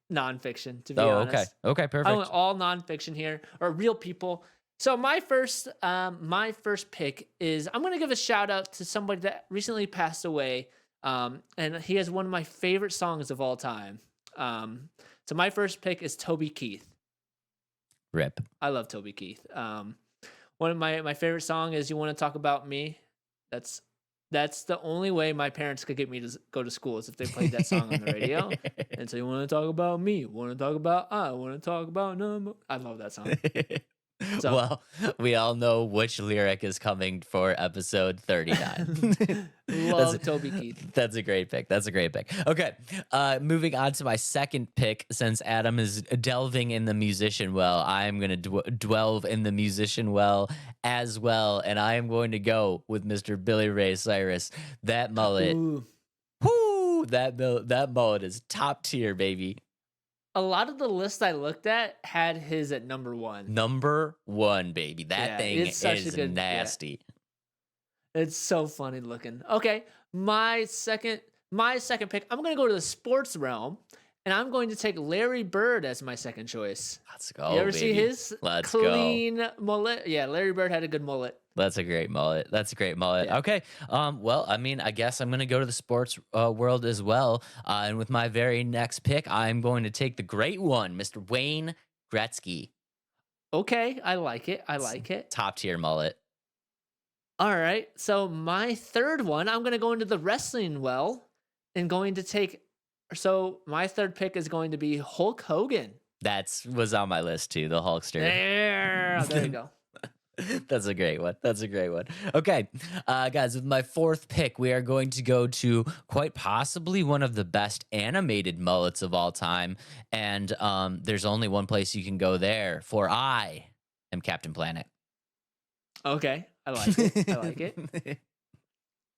non-fiction, to be honest. Okay, perfect. I went all non-fiction here, or real people. So my first pick is, I'm going to give a shout out to somebody that recently passed away. And he has one of my favorite songs of all time. So my first pick is Toby Keith. Rip. I love Toby Keith. One of my favorite song is "You Want to Talk About Me." That's the only way my parents could get me to go to school, is if they played that song on the radio. And so, you want to talk about me, want to talk about I want to talk about number. I love that song. So, well, we all know which lyric is coming for episode 39. Love Toby Keith. That's a great pick. Okay, moving on to my second pick. Since Adam is delving in the musician well, I am going to delve in the musician well as well, and I am going to go with Mr. Billy Ray Cyrus. That mullet, whoo, that mullet is top tier, baby. A lot of the lists I looked at had his at number one. Number one, baby. That thing is a good, nasty. It's so funny looking. Okay, my second pick. I'm gonna go to the sports realm, and I'm going to take Larry Bird as my second choice. Let's go, You ever see baby. his Let's go. clean mullet? Yeah, Larry Bird had a good mullet. That's a great mullet. Yeah. Okay. Well, I mean, I guess I'm going to go to the sports world as well. And with my very next pick, I'm going to take the great one, Mr. Wayne Gretzky. Okay, I like it. I like it. Top tier mullet. All right. So my third one, I'm going to go into the wrestling well and going to take. So my third pick is going to be Hulk Hogan. Was on my list too, the Hulkster. There you go. That's a great one. Okay, guys, with my fourth pick, we are going to go to quite possibly one of the best animated mullets of all time. And there's only one place you can go there, for I am Captain Planet. Okay, I like it. I like it.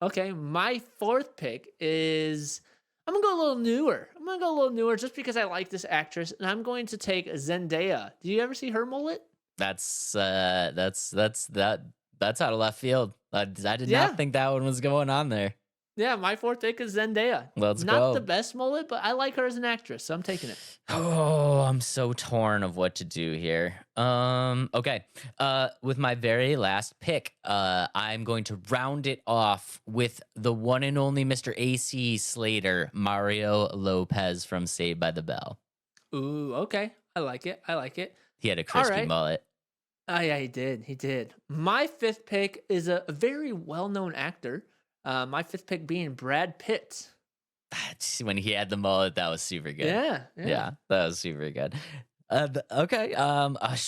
Okay, my fourth pick is I'm gonna go a little newer just because I like this actress, and I'm going to take Zendaya. Do you ever see her mullet? That's out of left field. I did Yeah. not think that one was going on there. Yeah, my fourth pick is Zendaya. Let's Not go. the best mullet, but I like her as an actress, so I'm taking it. Oh, I'm so torn of what to do here. Okay. With my very last pick, I'm going to round it off with the one and only Mr. AC Slater, Mario Lopez from Saved by the Bell. Ooh, okay. I like it. I like it. He had a crispy right. mullet. Oh, yeah, he did. He did. My fifth pick is a very well-known actor. My fifth pick being Brad Pitt. When he had the mullet, that was super good. Yeah. Yeah, that was super good. Okay.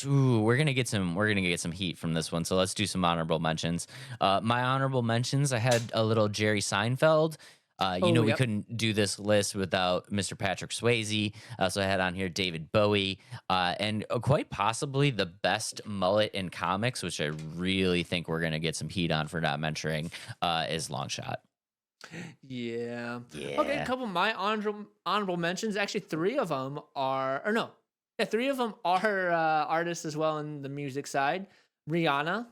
We're gonna get some heat from this one. So let's do some honorable mentions. My honorable mentions. I had a little Jerry Seinfeld. We Yep. couldn't do this list without Mr. Patrick Swayze. So I had on here David Bowie, and quite possibly the best mullet in comics, which I really think we're gonna get some heat on for not mentioning, is Longshot. Yeah. Yeah. Okay, a couple of my honorable mentions. Actually, three of them are artists as well in the music side. Rihanna.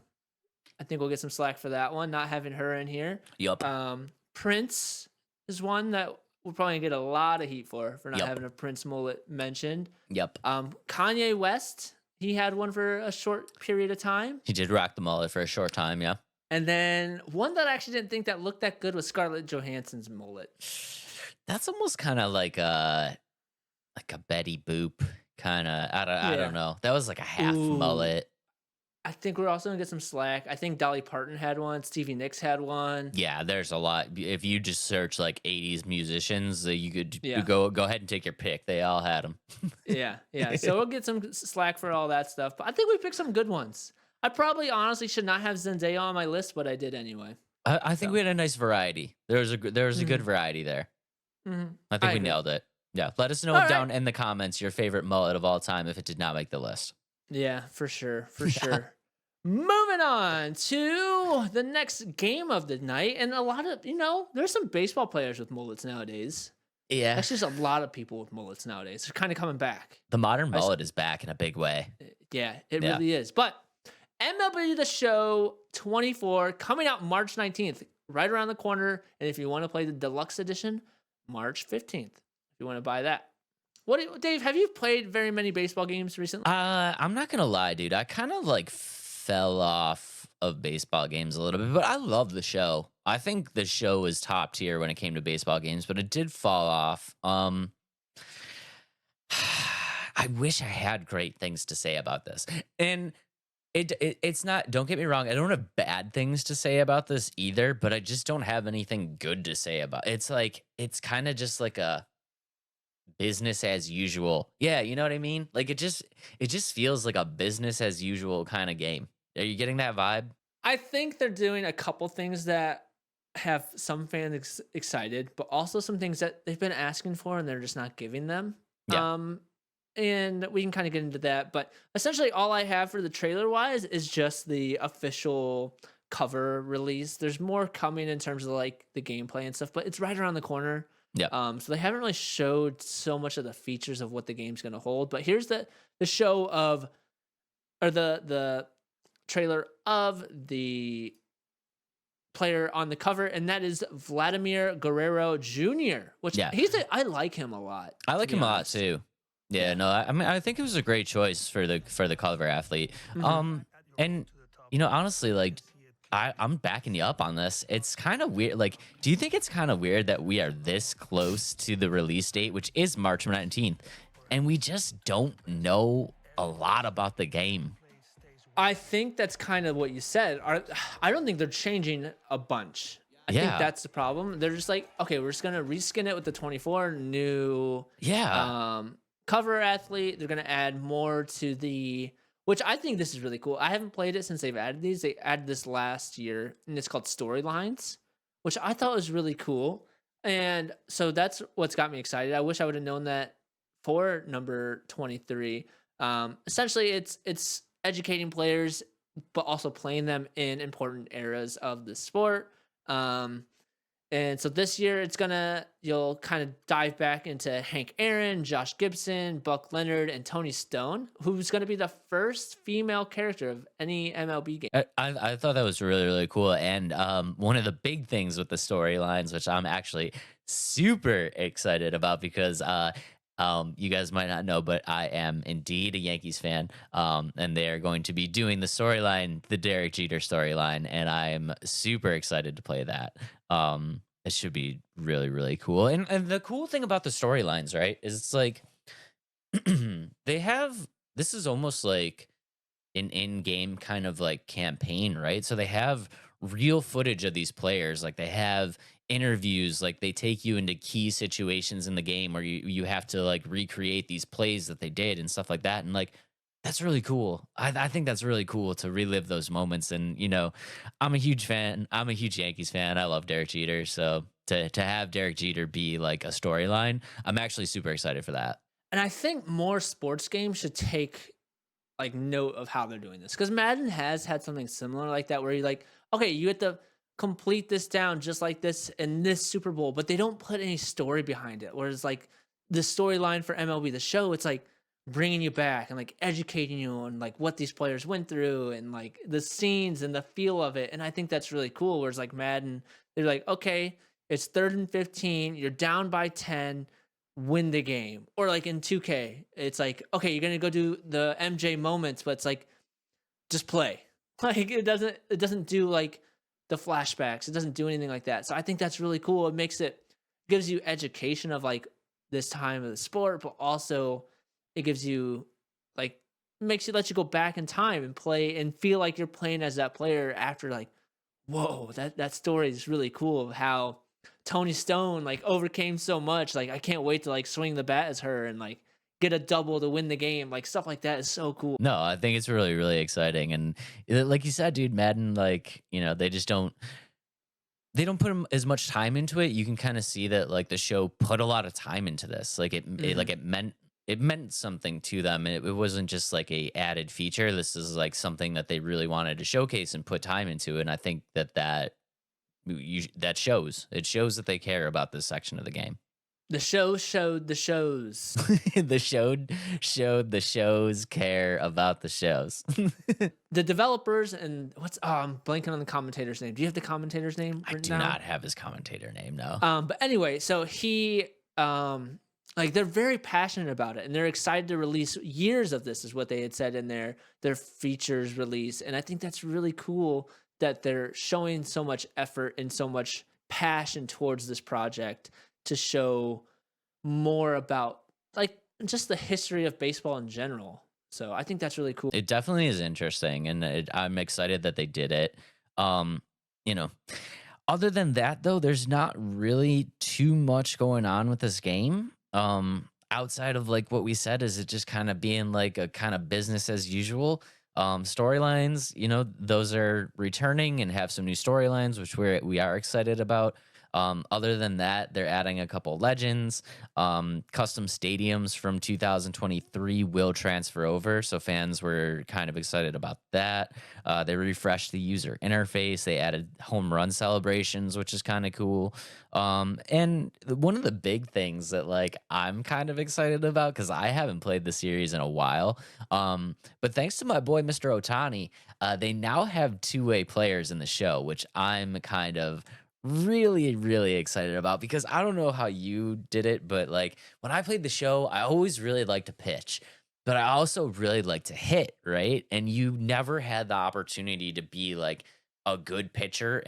I think we'll get some slack for that one, not having her in here. Yup. Prince is one that we'll probably get a lot of heat for not Yup. having a Prince mullet mentioned. Yep. Kanye West, he had one for a short period of time. He did rock the mullet for a short time. Yeah. And then one that I actually didn't think that looked that good was Scarlett Johansson's mullet. That's almost kind of like a Betty Boop kind of. I don't know. That was like a half mullet. I think we're also gonna get some slack. I think Dolly Parton had one. Stevie Nicks had one. Yeah, there's a lot. If you just search like 80s musicians, you could Yeah. go ahead and take your pick. They all had them. Yeah. So we'll get some slack for all that stuff. But I think we picked some good ones. I probably honestly should not have Zendaya on my list, but I did anyway. I think we had a nice variety. There was a good variety there. Mm-hmm. I think we agree. nailed it. Yeah. Let us know All down in the comments your favorite mullet of all time if it did not make the list. Yeah, for sure. Sure. Moving on to the next game of the night. And a lot of, there's some baseball players with mullets nowadays. Yeah. That's just a lot of people with mullets nowadays. They're kind of coming back. The modern mullet is back in a big way. Yeah, it really is. But MLB The Show 24 coming out March 19th, right around the corner. And if you want to play the deluxe edition, March 15th, if you want to buy that. Dave, have you played very many baseball games recently? I'm not going to lie, dude. I kind of fell off of baseball games a little bit, but I love the show. I think the show is top tier when it came to baseball games, but it did fall off. I wish I had great things to say about this. And it's not, don't get me wrong, I don't have bad things to say about this either, but I just don't have anything good to say about it. It's kind of just like a business as usual. Yeah, you know what I mean? Like it just feels like a business as usual kind of game. Are you getting that vibe? I think they're doing a couple things that have some fans excited, but also some things that they've been asking for and they're just not giving them. Yeah. And we can kind of get into that, but essentially all I have for the trailer wise is just the official cover release. There's more coming in terms of the gameplay and stuff, but it's right around the corner. Yeah. So they haven't really showed so much of the features of what the game's going to hold, but here's the trailer of the player on the cover, and that is Vladimir Guerrero Jr., which I like him a lot. I like him a lot too. Yeah, no, I mean, I think it was a great choice for the cover athlete. And honestly, like, I'm backing you up on this. It's kind of weird. Like, do you think it's kind of weird that we are this close to the release date, which is March 19th, and we just don't know a lot about the game? I think that's kind of what you said. I don't think they're changing a bunch. I think that's the problem. They're just like, okay, we're just gonna reskin it with the 24 new cover athlete. They're gonna add more to which I think this is really cool. I haven't played it since they've added these. They added this last year, and it's called Storylines, which I thought was really cool. And so that's what's got me excited. I wish I would have known that for number 23. Essentially, it's educating players, but also playing them in important eras of the sport. And so this year you'll kind of dive back into Hank Aaron, Josh Gibson, Buck Leonard, and Tony Stone, who's going to be the first female character of any MLB game. I thought that was really, really cool. And one of the big things with the storylines, which I'm actually super excited about because you guys might not know, but I am indeed a Yankees fan. And they are going to be doing the storyline, the Derek Jeter storyline, and I'm super excited to play that. It should be really, really cool. And the cool thing about the storylines, right, is it's like this is almost like an in-game kind of like campaign, right? So they have real footage of these players. Like they have interviews, like they take you into key situations in the game where you have to like recreate these plays that they did and stuff like that. And like, that's really cool. I think that's really cool to relive those moments. And, I'm a huge fan. I'm a huge Yankees fan. I love Derek Jeter. So to have Derek Jeter be like a storyline, I'm actually super excited for that. And I think more sports games should take like note of how they're doing this, because Madden has had something similar like that where you're like, okay, you have to complete this down just like this in this Super Bowl, but they don't put any story behind it. Whereas like the storyline for MLB, the show, it's like bringing you back and like educating you on like what these players went through and like the scenes and the feel of it. And I think that's really cool. Whereas like Madden, they're like, okay, it's 3rd and 15, you're down by 10, win the game. Or like in 2K, it's like, okay, you're gonna go do the MJ moments, but it's like, just play. Like it doesn't do like the flashbacks. It doesn't do anything like that. So I think that's really cool. Gives you education of like this time of the sport, but also it gives you like, let you go back in time and play and feel like you're playing as that player after like, whoa, that story is really cool of how Tony Stone like overcame so much. Like, I can't wait to like swing the bat as her and like get a double to win the game. Like stuff like that is so cool. No, I think it's really, really exciting. And like you said, dude, Madden, like, they just don't put as much time into it. You can kind of see that like the show put a lot of time into this. Like it meant something to them. And it wasn't just like a added feature. This is like something that they really wanted to showcase and put time into. And I think that shows. It shows that they care about this section of the game. The show showed the shows. The showed the shows care about the shows. The developers and I'm blanking on the commentator's name. Do you have the commentator's name? I do not have his commentator name, no. But anyway, so he like they're very passionate about it and they're excited to release years of this, is what they had said in their features release. And I think that's really cool that they're showing so much effort and so much passion towards this project to show more about like just the history of baseball in general. So I think that's really cool. It definitely is interesting, and I'm excited that they did it. Other than that, though, there's not really too much going on with this game. Outside of like what we said, is it just kind of being like a kind of business as usual. Storylines, those are returning and have some new storylines, which we are excited about. Other than that, they're adding a couple legends. Custom stadiums from 2023 will transfer over, so fans were kind of excited about that. They refreshed the user interface. They added home run celebrations, which is kind of cool. And one of the big things that like I'm kind of excited about, because I haven't played the series in a while, but thanks to my boy Mr. Otani, they now have two-way players in the show, which I'm kind of really, really excited about, because I don't know how you did it, but like when I played the show, I always really liked to pitch, but I also really like to hit, right? And you never had the opportunity to be like a good pitcher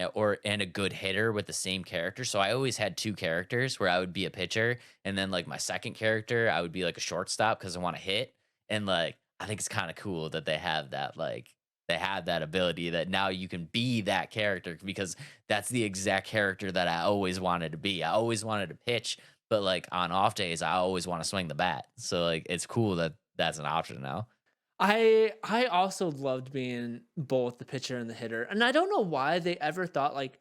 and a good hitter with the same character. So I always had two characters where I would be a pitcher, and then like my second character, I would be like a shortstop because I want to hit. And like I think it's kind of cool that they have that, like they have that ability that now you can be that character, because that's the exact character that I always wanted to be. I always wanted to pitch, but like on off days, I always want to swing the bat. So like it's cool that that's an option now. I also loved being both the pitcher and the hitter, and I don't know why they ever thought like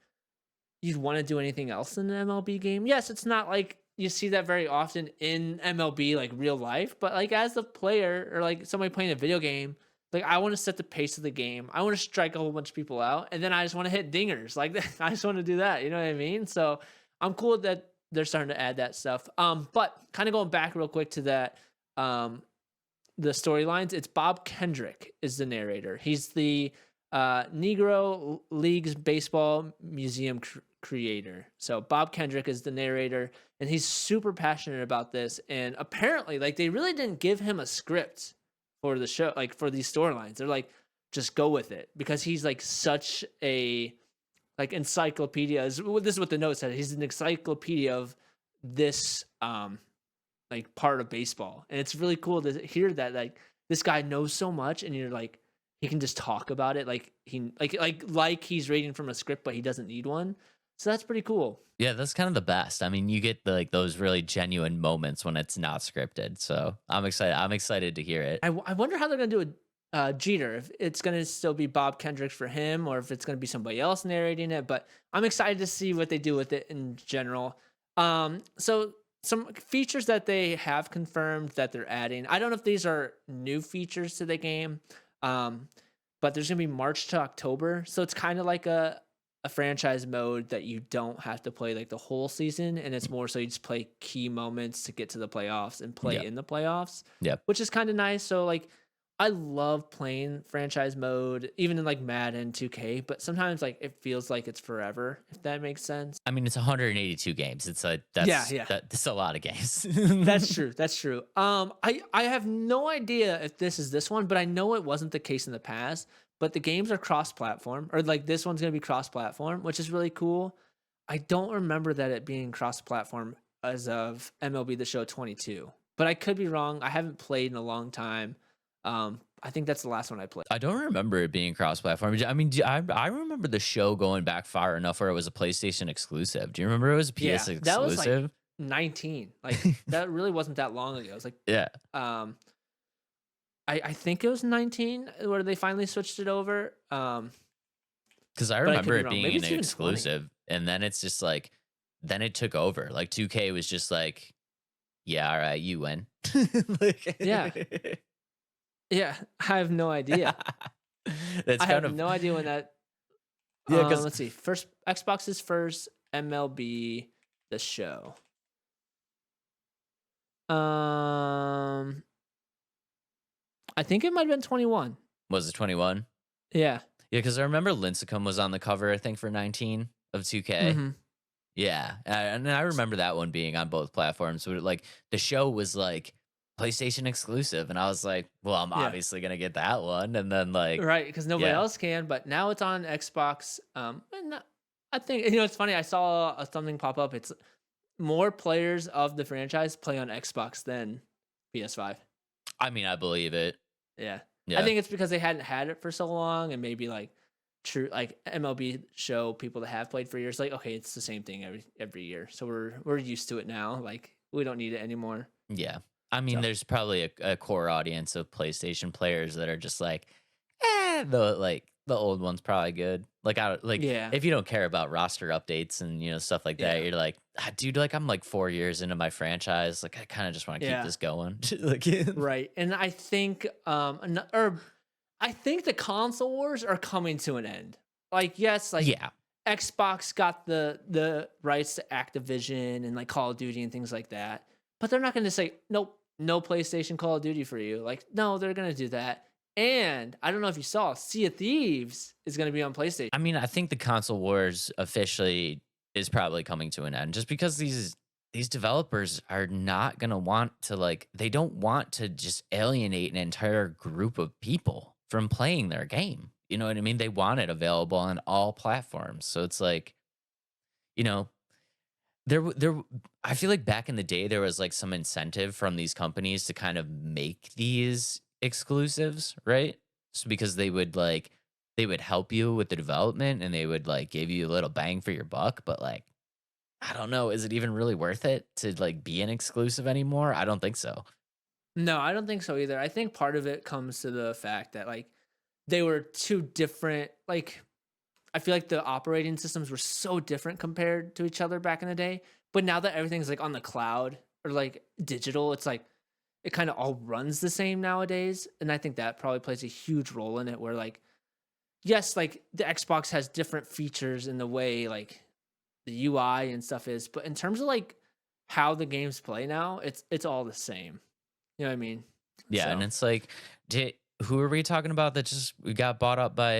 you'd want to do anything else in an MLB game. Yes, it's not like you see that very often in MLB, like real life, but like as a player or like somebody playing a video game, like I want to set the pace of the game. I want to strike a whole bunch of people out, and then I just want to hit dingers. Like I just want to do that. You know what I mean? So I'm cool that they're starting to add that stuff. But kind of going back real quick to that, the storylines. It's Bob Kendrick is the narrator. He's the Negro Leagues Baseball Museum creator. So Bob Kendrick is the narrator, and he's super passionate about this. And apparently, like they really didn't give him a script for the show, like for these storylines. They're like, just go with it, because he's like such a like encyclopedia. This is what the note said. He's an encyclopedia of this like part of baseball, and it's really cool to hear that like this guy knows so much, and you're like he can just talk about it like he like he's reading from a script, but he doesn't need one. So that's pretty cool. Yeah, that's kind of the best. I mean, you get the, like those really genuine moments when it's not scripted. So I'm excited. I'm excited to hear it. I wonder how they're gonna do a Jeter, if it's gonna still be Bob Kendrick for him, or if it's gonna be somebody else narrating it. But I'm excited to see what they do with it in general. So some features that they have confirmed that they're adding. I don't know if these are new features to the game, but there's gonna be March to October, so it's kind of like a franchise mode that you don't have to play like the whole season, and it's more so you just play key moments to get to the playoffs and play in the playoffs. Yep. Which is kind of nice. So like I love playing franchise mode, even in like Madden 2K, but sometimes like it feels like it's forever, if that makes sense. I mean, it's 182 games. It's a that's a lot of games. That's true. That's true. I have no idea if this is this one, but I know it wasn't the case in the past. But the games are cross-platform, or like this one's gonna be cross-platform, which is really cool. I don't remember that it being cross-platform as of MLB The Show 22, but I could be wrong. I haven't played in a long time. I think that's the last one I played. I don't remember it being cross-platform. I mean, I remember the show going back far enough where it was a PlayStation exclusive. Do you remember it was a PS exclusive? That was like 19. Like that really wasn't that long ago. It was like I think it was 19 where they finally switched it over. Because I remember it being an exclusive, 20. And then it's just like, then it took over. Like 2K was just like, yeah, all right, you win. Like, yeah. Yeah, I have no idea. I have no idea when that. Yeah, let's see. First, Xbox is first. MLB The Show. I think it might have been 21. Was it 21? Yeah. Yeah, because I remember Lincecum was on the cover, I think, for 19 of 2K. Mm-hmm. Yeah, and I remember that one being on both platforms. But like the show was like PlayStation exclusive, and I was like, well, I'm obviously gonna get that one. And then like right, because nobody else can. But now it's on Xbox. And I think it's funny. I saw something pop up. It's more players of the franchise play on Xbox than PS5. I mean, I believe it. Yeah. I think it's because they hadn't had it for so long, and maybe like true like MLB Show people that have played for years, like okay, it's the same thing every year, so we're used to it now. Like we don't need it anymore. Yeah, I mean, there's probably a core audience of PlayStation players that are just like, the old one's probably good. Like Yeah. if you don't care about roster updates and stuff like that, Yeah. you're like, dude, like I'm like 4 years into my franchise. Like I kind of just want to keep Yeah. this going. Like, Right. And I think I think the console wars are coming to an end. Like, yes, like yeah, Xbox got the rights to Activision and like Call of Duty and things like that. But they're not going to say, nope, no PlayStation Call of Duty for you. Like, no, they're going to do that. And I don't know if you saw, Sea of Thieves is going to be on PlayStation. I mean, I think the console wars officially is probably coming to an end, just because these developers are not going to want to, like, they don't want to just alienate an entire group of people from playing their game. You know what I mean? They want it available on all platforms. So it's like, you know, I feel like back in the day there was like some incentive from these companies to kind of make these exclusives, right? So because they would help you with the development and they would like give you a little bang for your buck, but like I don't know, is it even really worth it to like be an exclusive anymore? I don't think so. No, I don't think so either. I think part of it comes to the fact that like they were two different, like I feel like the operating systems were so different compared to each other back in the day. But now that everything's like on the cloud or like digital, it's like it kind of all runs the same nowadays. And I think that probably plays a huge role in it where like, yes, like the Xbox has different features in the way like the UI and stuff is, but in terms of like how the games play now, it's all the same. You know what I mean? Yeah, So- and it's like, who are we talking about that just got bought up by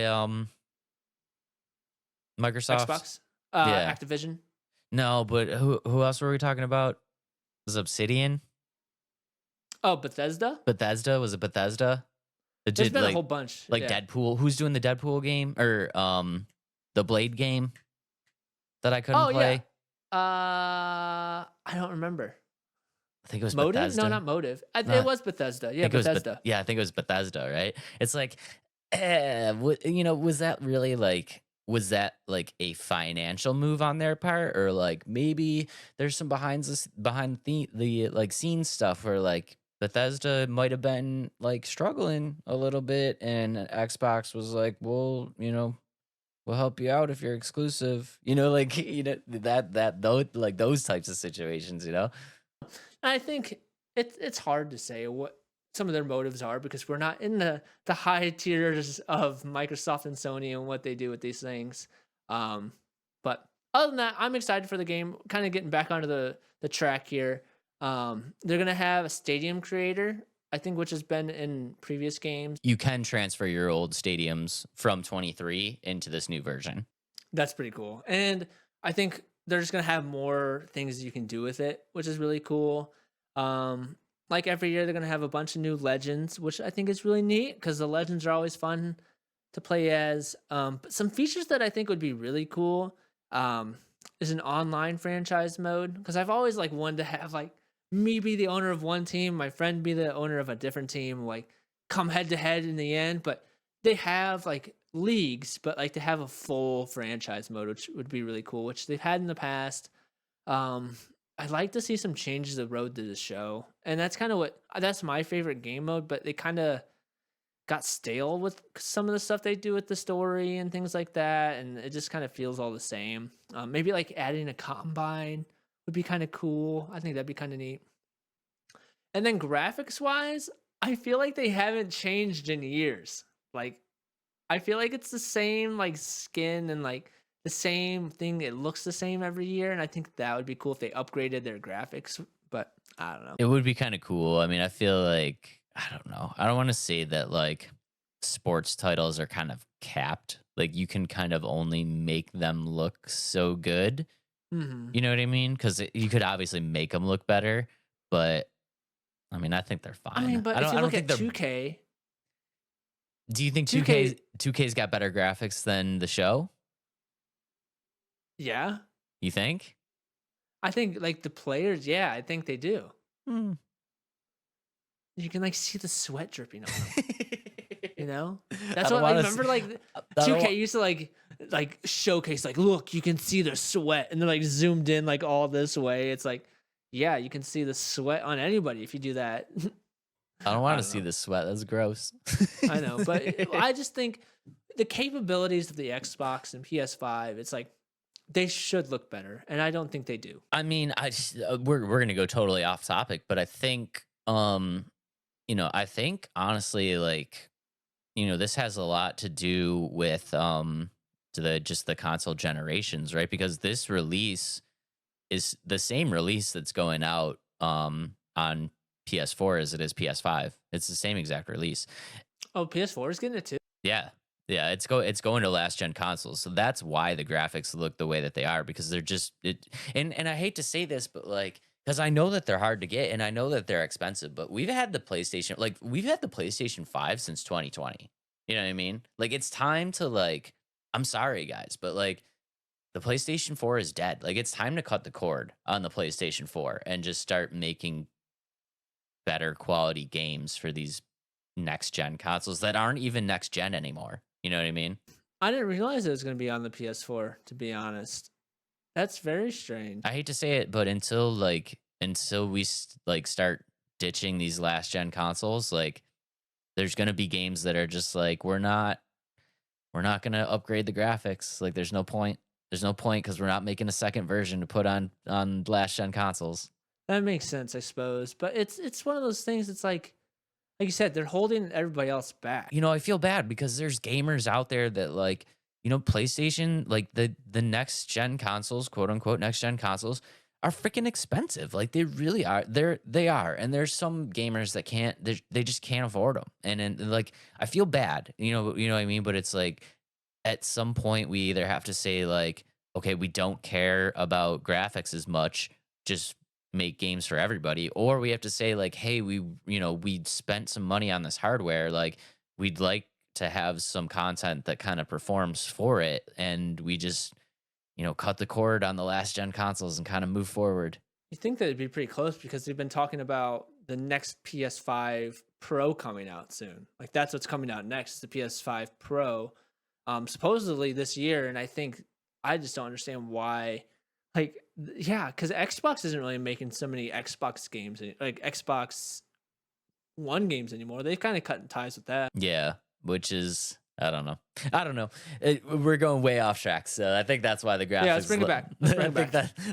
Microsoft? Xbox, Yeah. Activision. No, but who else were we talking about? Was Obsidian? Oh, Bethesda. Bethesda? Was it Bethesda? That There's did, been like, a whole bunch. like yeah. Deadpool. Who's doing the Deadpool game or the Blade game that I couldn't Oh play? yeah. I don't remember. I think it was Motive? Bethesda. No, not Motive. It Not- was Bethesda. I Yeah, think it was Bethesda. I think it was Bethesda, right? It's like, was that really like, was that like a financial move on their part, or like maybe there's some behind the like scenes stuff where like Bethesda might have been like struggling a little bit, and Xbox was like, well, we'll help you out if you're exclusive, like those types of situations, I think it's hard to say what some of their motives are because we're not in the high tiers of Microsoft and Sony and what they do with these things. But other than that, I'm excited for the game. Kind of getting back onto the track here. They're gonna have a stadium creator, I think, which has been in previous games. You can transfer your old stadiums from 23 into this new version. That's pretty cool. And I think they're just going to have more things you can do with it, which is really cool. Like every year, they're going to have a bunch of new legends, which I think is really neat because the legends are always fun to play as. But some features that I think would be really cool is an online franchise mode, because I've always like wanted to have like me be the owner of one team, my friend be the owner of a different team, like come head to head in the end. But they have like leagues, but like to have a full franchise mode, which would be really cool, which they've had in the past. I'd like to see some changes the road to the show, and that's my favorite game mode, but they kind of got stale with some of the stuff they do with the story and things like that, and it just kind of feels all the same. Maybe like adding a combine would be kind of cool. I think that'd be kind of neat. And then graphics wise, I feel like they haven't changed in years. Like I feel like it's the same like skin and like the same thing. It looks the same every year, and I think that would be cool if they upgraded their graphics. But I don't know. It would be kind of cool. I mean, I feel like, I don't know. I don't want to say that like sports titles are kind of capped. Like you can kind of only make them look so good. Mm-hmm. You know what I mean? Because you could obviously make them look better, but I mean, I think they're fine. I mean, but I if you look think at they're- 2K, do you think 2K 2K's got better graphics than the show? yeah, You think? I think like the players, yeah, I think they do. Hmm. You can like see the sweat dripping on them. You know, I that's don't what I wanna remember. see- Like I don't 2K used to like showcase like, look, you can see their sweat, and they're like zoomed in like all this way. It's like, yeah, you can see the sweat on anybody if you do that. I don't want to don't see know. the sweat. That's gross. I know, but I just think the capabilities of the Xbox and PS5, it's like they should look better, and I don't think they do. I mean, we're gonna go totally off topic, but I think I think honestly, like, this has a lot to do with the console generations, right? Because this release is the same release that's going out on PS4 as it is PS5. It's the same exact release. Oh, PS4 is getting it too. Yeah. Yeah, it's going to last gen consoles. So that's why the graphics look the way that they are, because they're just and I hate to say this, but like, because I know that they're hard to get and I know that they're expensive, but we've had the PlayStation 5 since 2020. You know what I mean? Like, it's time to, like, I'm sorry guys, but like, the PlayStation 4 is dead. Like, it's time to cut the cord on the PlayStation 4 and just start making better quality games for these next gen consoles that aren't even next gen anymore. You know what I mean? I didn't realize it was going to be on the PS4, to be honest. That's very strange. I hate to say it, but until we start ditching these last gen consoles, like, there's going to be games that are just like, we're not going to upgrade the graphics. Like, there's no point. There's no point because we're not making a second version to put on last gen consoles. That makes sense, I suppose. But it's one of those things. It's like you said, they're holding everybody else back. I feel bad because there's gamers out there that, like, PlayStation, like the next gen consoles, quote unquote next gen consoles, are freaking expensive. Like, they really are. They are. And there's some gamers that they just can't afford them. And like, I feel bad, you know what I mean? But it's like, at some point we either have to say, like, okay, we don't care about graphics as much, just make games for everybody, or we have to say, like, hey, we spent some money on this hardware, like, we'd like to have some content that kind of performs for it, and we just cut the cord on the last gen consoles and kind of move forward. You think that it'd be pretty close because they've been talking about the next PS5 Pro coming out soon. Like, that's what's coming out next, the PS5 Pro, supposedly this year. And I just don't understand why. Like, yeah, because Xbox isn't really making so many Xbox games, like Xbox One games anymore. They've kind of cut ties with that. Yeah, which is, I don't know. We're going way off track, so I think that's why the graphics. Yeah, let's bring it back.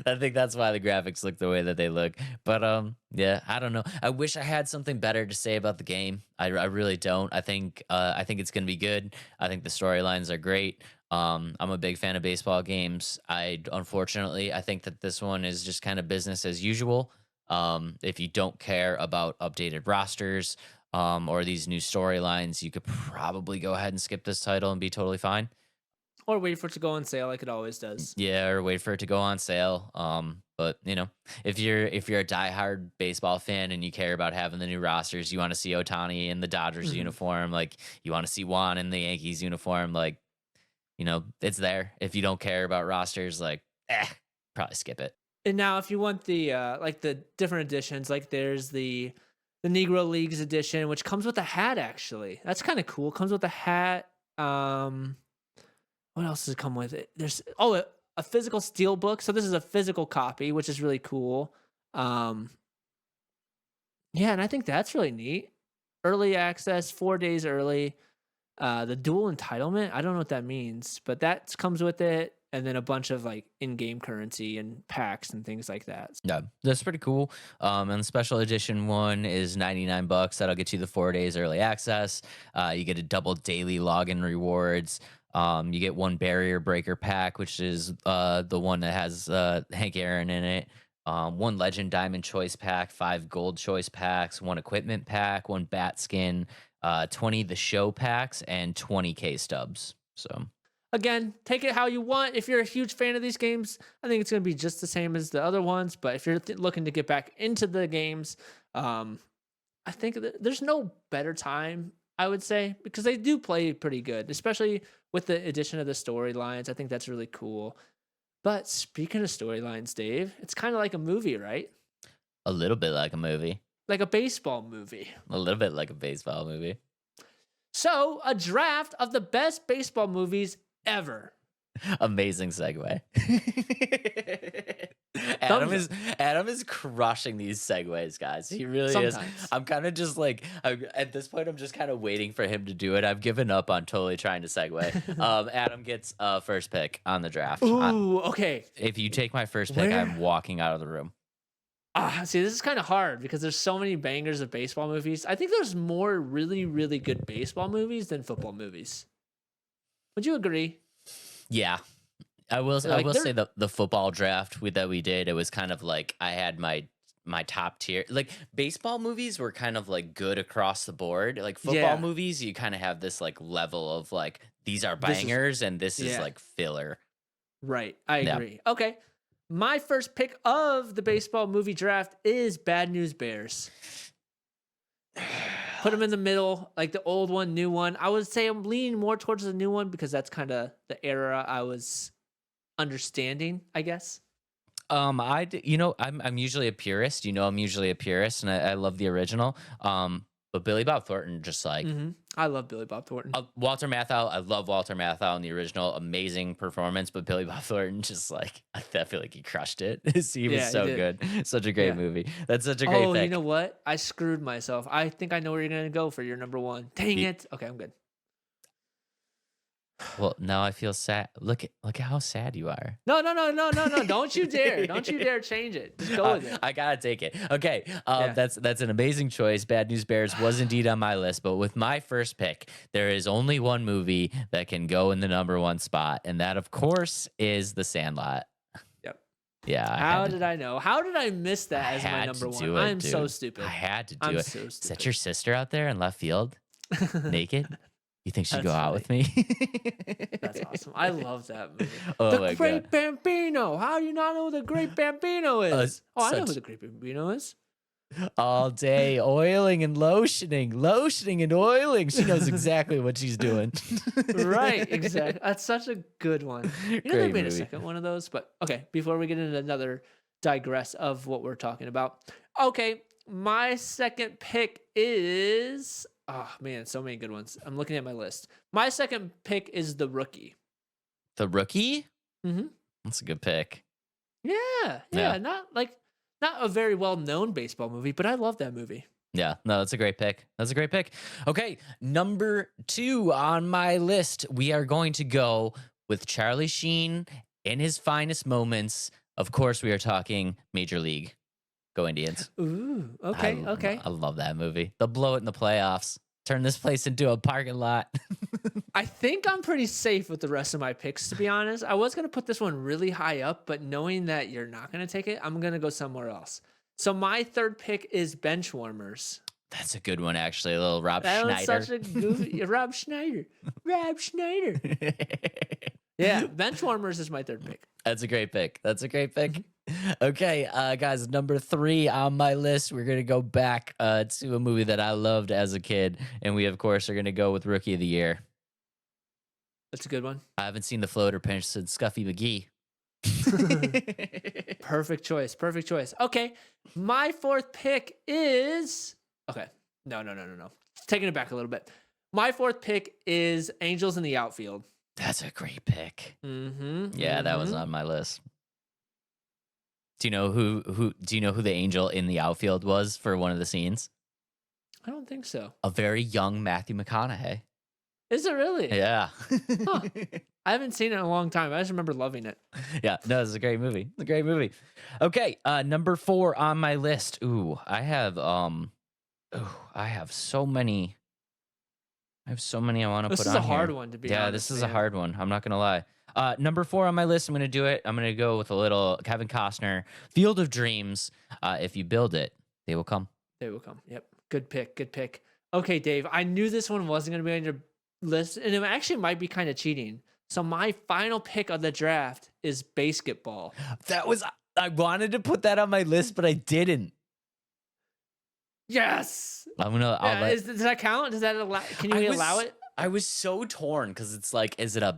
I think that's why the graphics look the way that they look. But yeah, I don't know. I wish I had something better to say about the game. I really don't. I think it's gonna be good. I think the storylines are great. I'm a big fan of baseball games. Unfortunately, I think that this one is just kind of business as usual. If you don't care about updated rosters, or these new storylines, you could probably go ahead and skip this title and be totally fine. Or wait for it to go on sale like it always does. Yeah, or wait for it to go on sale. But if you're a diehard baseball fan and you care about having the new rosters, you want to see Ohtani in the Dodgers uniform, like, you want to see Juan in the Yankees uniform, like, it's there. If you don't care about rosters, like, probably skip it. And now, if you want the like the different editions, like there's the Negro Leagues edition, which comes with a hat. Actually, that's kind of cool. Comes with a hat. What else does it come with? There's a physical steel book. So this is a physical copy, which is really cool. Yeah, and I think that's really neat. Early access, 4 days early. The dual entitlement, I don't know what that means, but that comes with it, and then a bunch of like in-game currency and packs and things like that. Yeah, that's pretty cool. And the special edition one is $99. That'll get you the 4 days early access. You get a double daily login rewards. You get one barrier breaker pack, which is the one that has Hank Aaron in it. One Legend Diamond Choice pack, 5 Gold Choice packs, 1 Equipment pack, 1 Bat Skin, 20 The Show packs, and 20 K stubs. So again, take it how you want. If you're a huge fan of these games, I think it's going to be just the same as the other ones. But if you're looking to get back into the games, I think that there's no better time, I would say, because they do play pretty good, especially with the addition of the storylines. I think that's really cool. But speaking of storylines, Dave, it's kind of like a movie, right? A little bit like a movie. Like a baseball movie. A little bit like a baseball movie. So, a draft of the best baseball movies ever. Amazing segue. Adam is crushing these segues, guys. He really Sometimes. is. I'm kind of just like at this point, I'm just kind of waiting for him to do it. I've given up on totally trying to segue. Adam gets first pick on the draft. Ooh, okay. If you take my first pick, I'm walking out of the room. See, this is kind of hard because there's so many bangers of baseball movies. I think there's more really, really good baseball movies than football movies. Would you agree? Yeah. I will say the football draft that we did, it was kind of like I had my top tier. Like baseball movies were kind of like good across the board. Like football movies, you kind of have this like level of like these are bangers and this is like filler. Right. I agree. Okay. My first pick of the baseball movie draft is Bad News Bears. Put them in the middle, like the old one, new one. I would say I'm leaning more towards the new one because that's kind of the era I was understanding, I guess. I'm usually a purist. I'm usually a purist, and I love the original. But Billy Bob Thornton, just like I love Billy Bob Thornton. Walter Matthau, I love Walter Matthau in the original, amazing performance. But Billy Bob Thornton, just like I feel like he crushed it. He was so good, such a great movie. That's such a great pick. You know what? I screwed myself. I think I know where you're gonna go for your number one. Dang it. Okay, I'm good. Well, now I feel sad. Look at how sad you are. No. Don't you dare. Don't you dare change it. Just go with it. I gotta take it. Okay. That's an amazing choice. Bad News Bears was indeed on my list, but with my first pick, there is only one movie that can go in the number one spot, and that of course is The Sandlot. Yep. Yeah. How did I know? How did I miss that as my number one? I'm so stupid. I had to do it. So stupid. Is that your sister out there in left field? Naked? You think she'd go out with me? That's awesome. I love that movie. The Great Bambino. How do you not know who the Great Bambino is? I know who the Great Bambino is. All day oiling and lotioning and oiling. She knows exactly what she's doing. Right, exactly. That's such a good one. They made movie. a second one of those, but okay, before we get into another digress of what we're talking about. Okay, my second pick is... Oh, man, so many good ones. I'm looking at my list. My second pick is The Rookie. The Rookie? Mm-hmm. That's a good pick. Yeah. Not a very well-known baseball movie, but I love that movie. Yeah, no, that's a great pick. Okay, number 2 on my list, we are going to go with Charlie Sheen in his finest moments. Of course, we are talking Major League. Go Indians. Ooh, okay. I love that movie. They'll blow it in the playoffs. Turn this place into a parking lot. I think I'm pretty safe with the rest of my picks, to be honest. I was going to put this one really high up, but knowing that you're not going to take it, I'm going to go somewhere else. So my third pick is Benchwarmers. That's a good one, actually. A little Rob That Schneider. was such a goofy... Rob Schneider. Yeah, Benchwarmers is my third pick. That's a great pick. Okay, guys, number 3 on my list, we're going to go back to a movie that I loved as a kid, and we, of course, are going to go with Rookie of the Year. That's a good one. I haven't seen the floater pinch since Scuffy McGee. Perfect choice. Okay, my fourth pick is... Okay, no. Taking it back a little bit. My fourth pick is Angels in the Outfield. That's a great pick. Mm-hmm. Yeah, that was on my list. Do you know who the angel in the outfield was for one of the scenes? I don't think so. A very young Matthew McConaughey. Is it really? Yeah. Huh. I haven't seen it in a long time. I just remember loving it. Yeah, no, it's a great movie. Okay, number 4 on my list. I have so many. I want to put on here. This is a hard one, to be honest. Yeah, this is a hard one. I'm not going to lie. Number 4 on my list, I'm going to do it. I'm going to go with a little Kevin Costner, Field of Dreams. If you build it, they will come. They will come. Yep. Good pick. Okay, Dave, I knew this one wasn't going to be on your list, and it actually might be kind of cheating. So my final pick of the draft is basketball. I wanted to put that on my list, but I didn't. Yes. Does that count? Does that allow? Can you allow it? I was so torn because it's like, is it a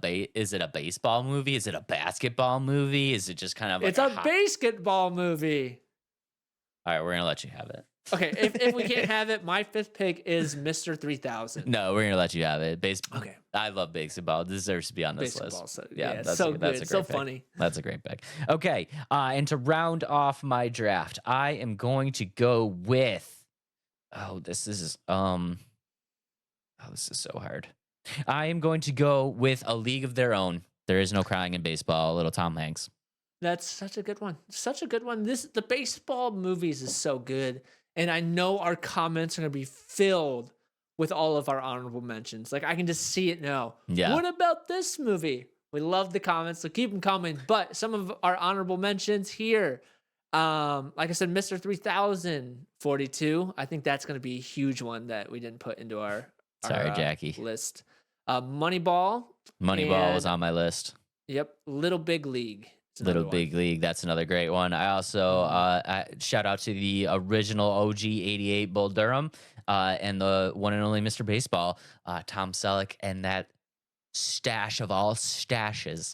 baseball movie? Is it a basketball movie? Is it just kind of like it's a basketball movie? All right, we're gonna let you have it. Okay, if we can't have it, my fifth pick is Mr. 3000. No, we're gonna let you have it. Okay. I love baseball. It deserves to be on this Baseball, list. so, Yeah, so good, that's a so great pick. funny. That's a great pick. Okay, and to round off my draft, I am going to go with. This is so hard. I am going to go with A League of Their Own. There is no crying in baseball. Little Tom Hanks. That's such a good one. Such a good one. The baseball movies is so good, and I know our comments are gonna be filled with all of our honorable mentions. Like I can just see it now. Yeah. What about this movie? We love the comments, so keep them coming. But some of our honorable mentions here, like I said, Mr. 3042. I think that's gonna be a huge one that we didn't put into our Jackie. list. Moneyball. Moneyball was on my list. Yep. Little Big League. Little Big League. That's another great one. I also shout out to the original OG 88 Bull Durham and the one and only Mr. Baseball, Tom Selleck, and that stash of all stashes.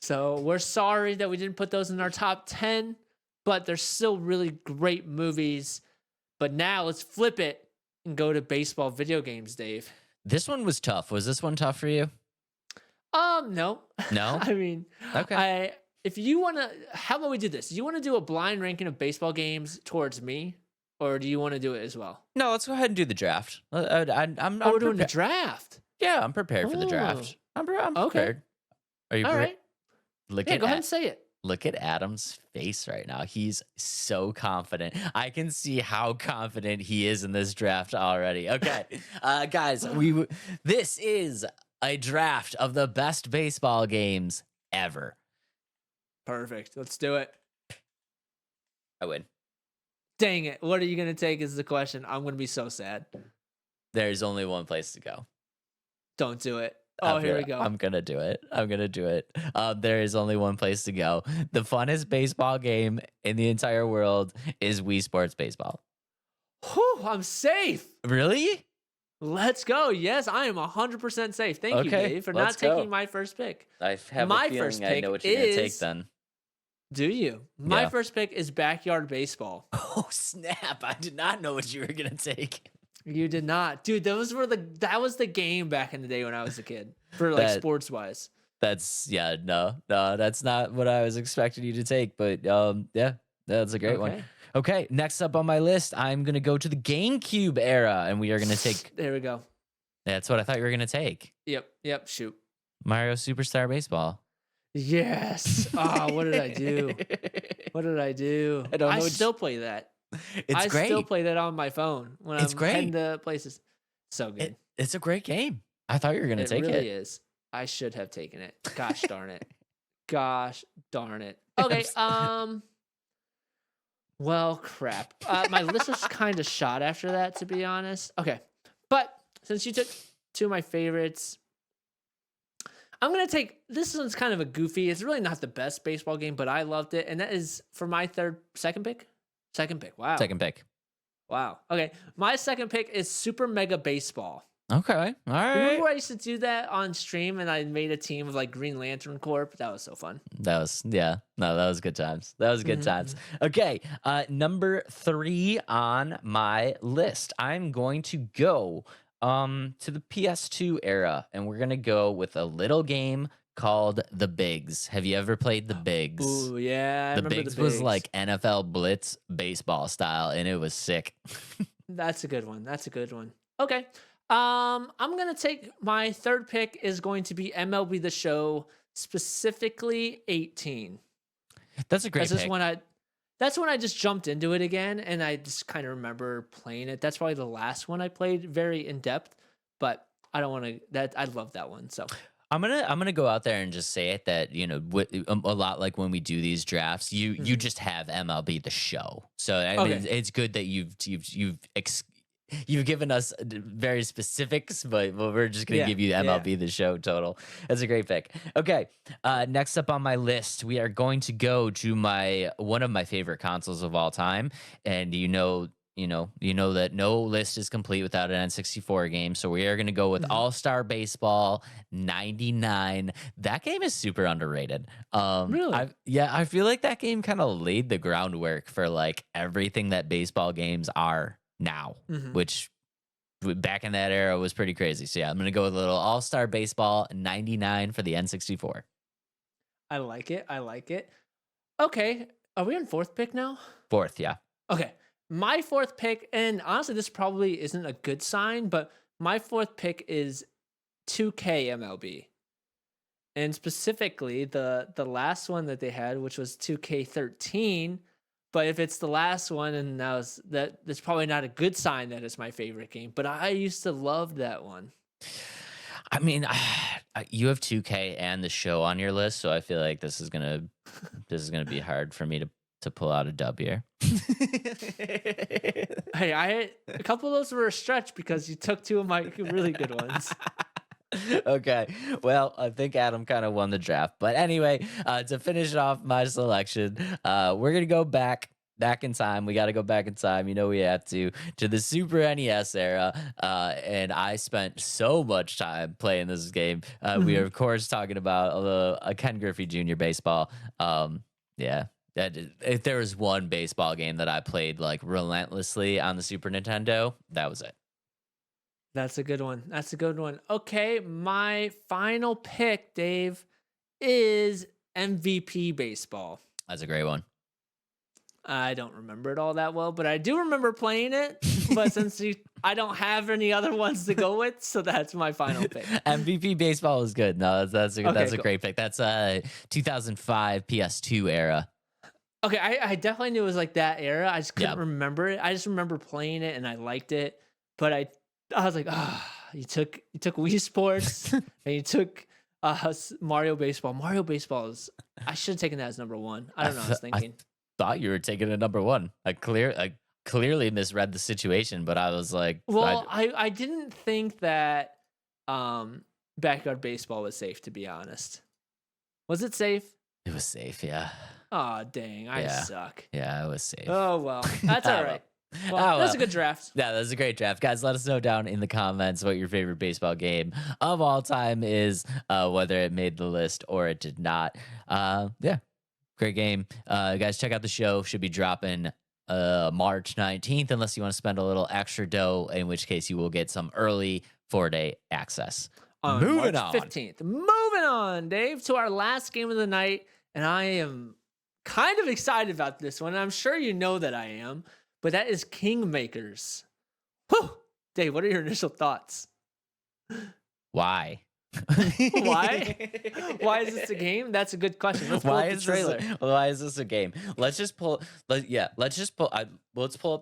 So we're sorry that we didn't put those in our top 10, but they're still really great movies. But now let's flip it and go to baseball video games, Dave. This one was tough. Was this one tough for you? No. No? I mean, Okay. If you want to, how about we do this? Do you want to do a blind ranking of baseball games towards me, or do you want to do it as well? No, let's go ahead and do the draft. I'm we're doing the draft. Yeah, I'm prepared for the draft. I'm prepared. Are you All prepared? right. Go ahead and say it. Look at Adam's face right now. He's so confident. I can see how confident he is in this draft already. Okay, guys, this is a draft of the best baseball games ever. Perfect. Let's do it. I win. Dang it. What are you going to take is the question. I'm going to be so sad. There's only one place to go. Don't do it. Oh, here we go. I'm going to do it. There is only one place to go. The funnest baseball game in the entire world is Wii Sports Baseball. Whew, I'm safe. Really? Let's go. Yes, I am 100% safe. Thank you, Dave, for not taking my first pick. I have my a feeling first I pick know what you're going to take is- then. Do you? My Yeah. first pick is Backyard Baseball. Oh, snap. I did not know what you were going to take. You did not. Dude, that was the game back in the day when I was a kid. For like sports wise. That's no, that's not what I was expecting you to take, but yeah, that's a great one. Okay, next up on my list, I'm going to go to the GameCube era, and we are going to take... There we go. That's what I thought you were going to take. Yep, shoot. Mario Superstar Baseball. Yes. Oh, what did I do? What did I do? I don't know. I still play that. It's great. I still play that on my phone when I'm heading to places. So good. It's a great game. I thought you were going to take it. It really is. I should have taken it. Gosh darn it. Gosh darn it. Okay. Well, crap. My list was kind of shot after that, to be honest. Okay. But since you took two of my favorites, I'm going to take, this one's kind of a goofy, it's really not the best baseball game, but I loved it. And that is for my second pick. Wow. Second pick. Wow. Okay. My second pick is Super Mega Baseball. Okay. All right. Remember I used to do that on stream and I made a team of like Green Lantern Corp? That was so fun. That was good times. Times. Okay. Number 3 on my list. I'm going to go to the PS2 era, and we're going to go with a little game called The Bigs. Have you ever played The Bigs? Ooh, yeah. The Bigs was like NFL Blitz baseball style, and it was sick. That's a good one. Okay. I'm going to take my third pick is going to be MLB The Show, specifically 18. That's a great pick. That's when I just jumped into it again, and I just kind of remember playing it. That's probably the last one I played very in depth, but I don't want to. I love that one. So I'm gonna go out there and just say it that a lot like when we do these drafts, you just have MLB The Show. So I mean, it's good that you've given us very specifics, but we're just going to give you MLB The Show total. That's a great pick. Okay, next up on my list, we are going to go to one of my favorite consoles of all time. And you know that no list is complete without an N64 game. So we are going to go with All-Star Baseball 99. That game is super underrated. Really? I feel like that game kind of laid the groundwork for like everything that baseball games are now, which back in that era was pretty crazy. So yeah, I'm going to go with a little All-Star Baseball 99 for the N64. I like it. I like it. Okay. Are we on fourth pick now? Fourth, yeah. Okay. My fourth pick, and honestly, this probably isn't a good sign, but my fourth pick is 2K MLB. And specifically, the last one that they had, which was 2K13. But if it's the last one, and that's probably not a good sign that it's my favorite game. But I used to love that one. I mean, you have 2K and the show on your list, so I feel like this is gonna be hard for me to pull out a dub here. Hey, a couple of those were a stretch because you took two of my really good ones. Okay, well, I think Adam kind of won the draft, but anyway, to finish off my selection, we're gonna go back in time. We got to go back in time. We have to the Super NES era. And I spent so much time playing this game. We are, of course, talking about a Ken Griffey Jr. baseball. Yeah. If there was one baseball game that I played like relentlessly on the Super Nintendo, that was it. That's a good one. That's a good one. Okay, my final pick, Dave, is MVP baseball. That's a great one. I don't remember it all that well, but I do remember playing it. But since I don't have any other ones to go with, so that's my final pick. MVP baseball is good. No, that's a cool. Great pick. That's 2005 PS2 era. Okay, I definitely knew it was like that era. I just couldn't remember it. I just remember playing it and I liked it, but I was like, you took Wii Sports and you took Mario Baseball. Mario Baseball I should have taken that as number one. I don't know. I was thinking. Thought you were taking it number one. I clearly misread the situation, but I was like, well, I didn't think that Backyard Baseball was safe, to be honest. Was it safe? It was safe, yeah. Oh, dang, I suck. Yeah, it was safe. Oh, well, that's all right. Well, that's a good draft. Yeah, that's a great draft. Guys, let us know down in the comments what your favorite baseball game of all time is, whether it made the list or it did not. Yeah. Great game. Guys, check out the show. Should be dropping March 19th, unless you want to spend a little extra dough, in which case you will get some early 4-day access. Moving on. 15th. Moving on, Dave, to our last game of the night. And I am kind of excited about this one. I'm sure you know that I am. But that is Kingmakers. Whew! Dave, what are your initial thoughts? Why? Why? Why is this a game? That's a good question. Let's pull up the trailer. Why is this a game? Let's pull up the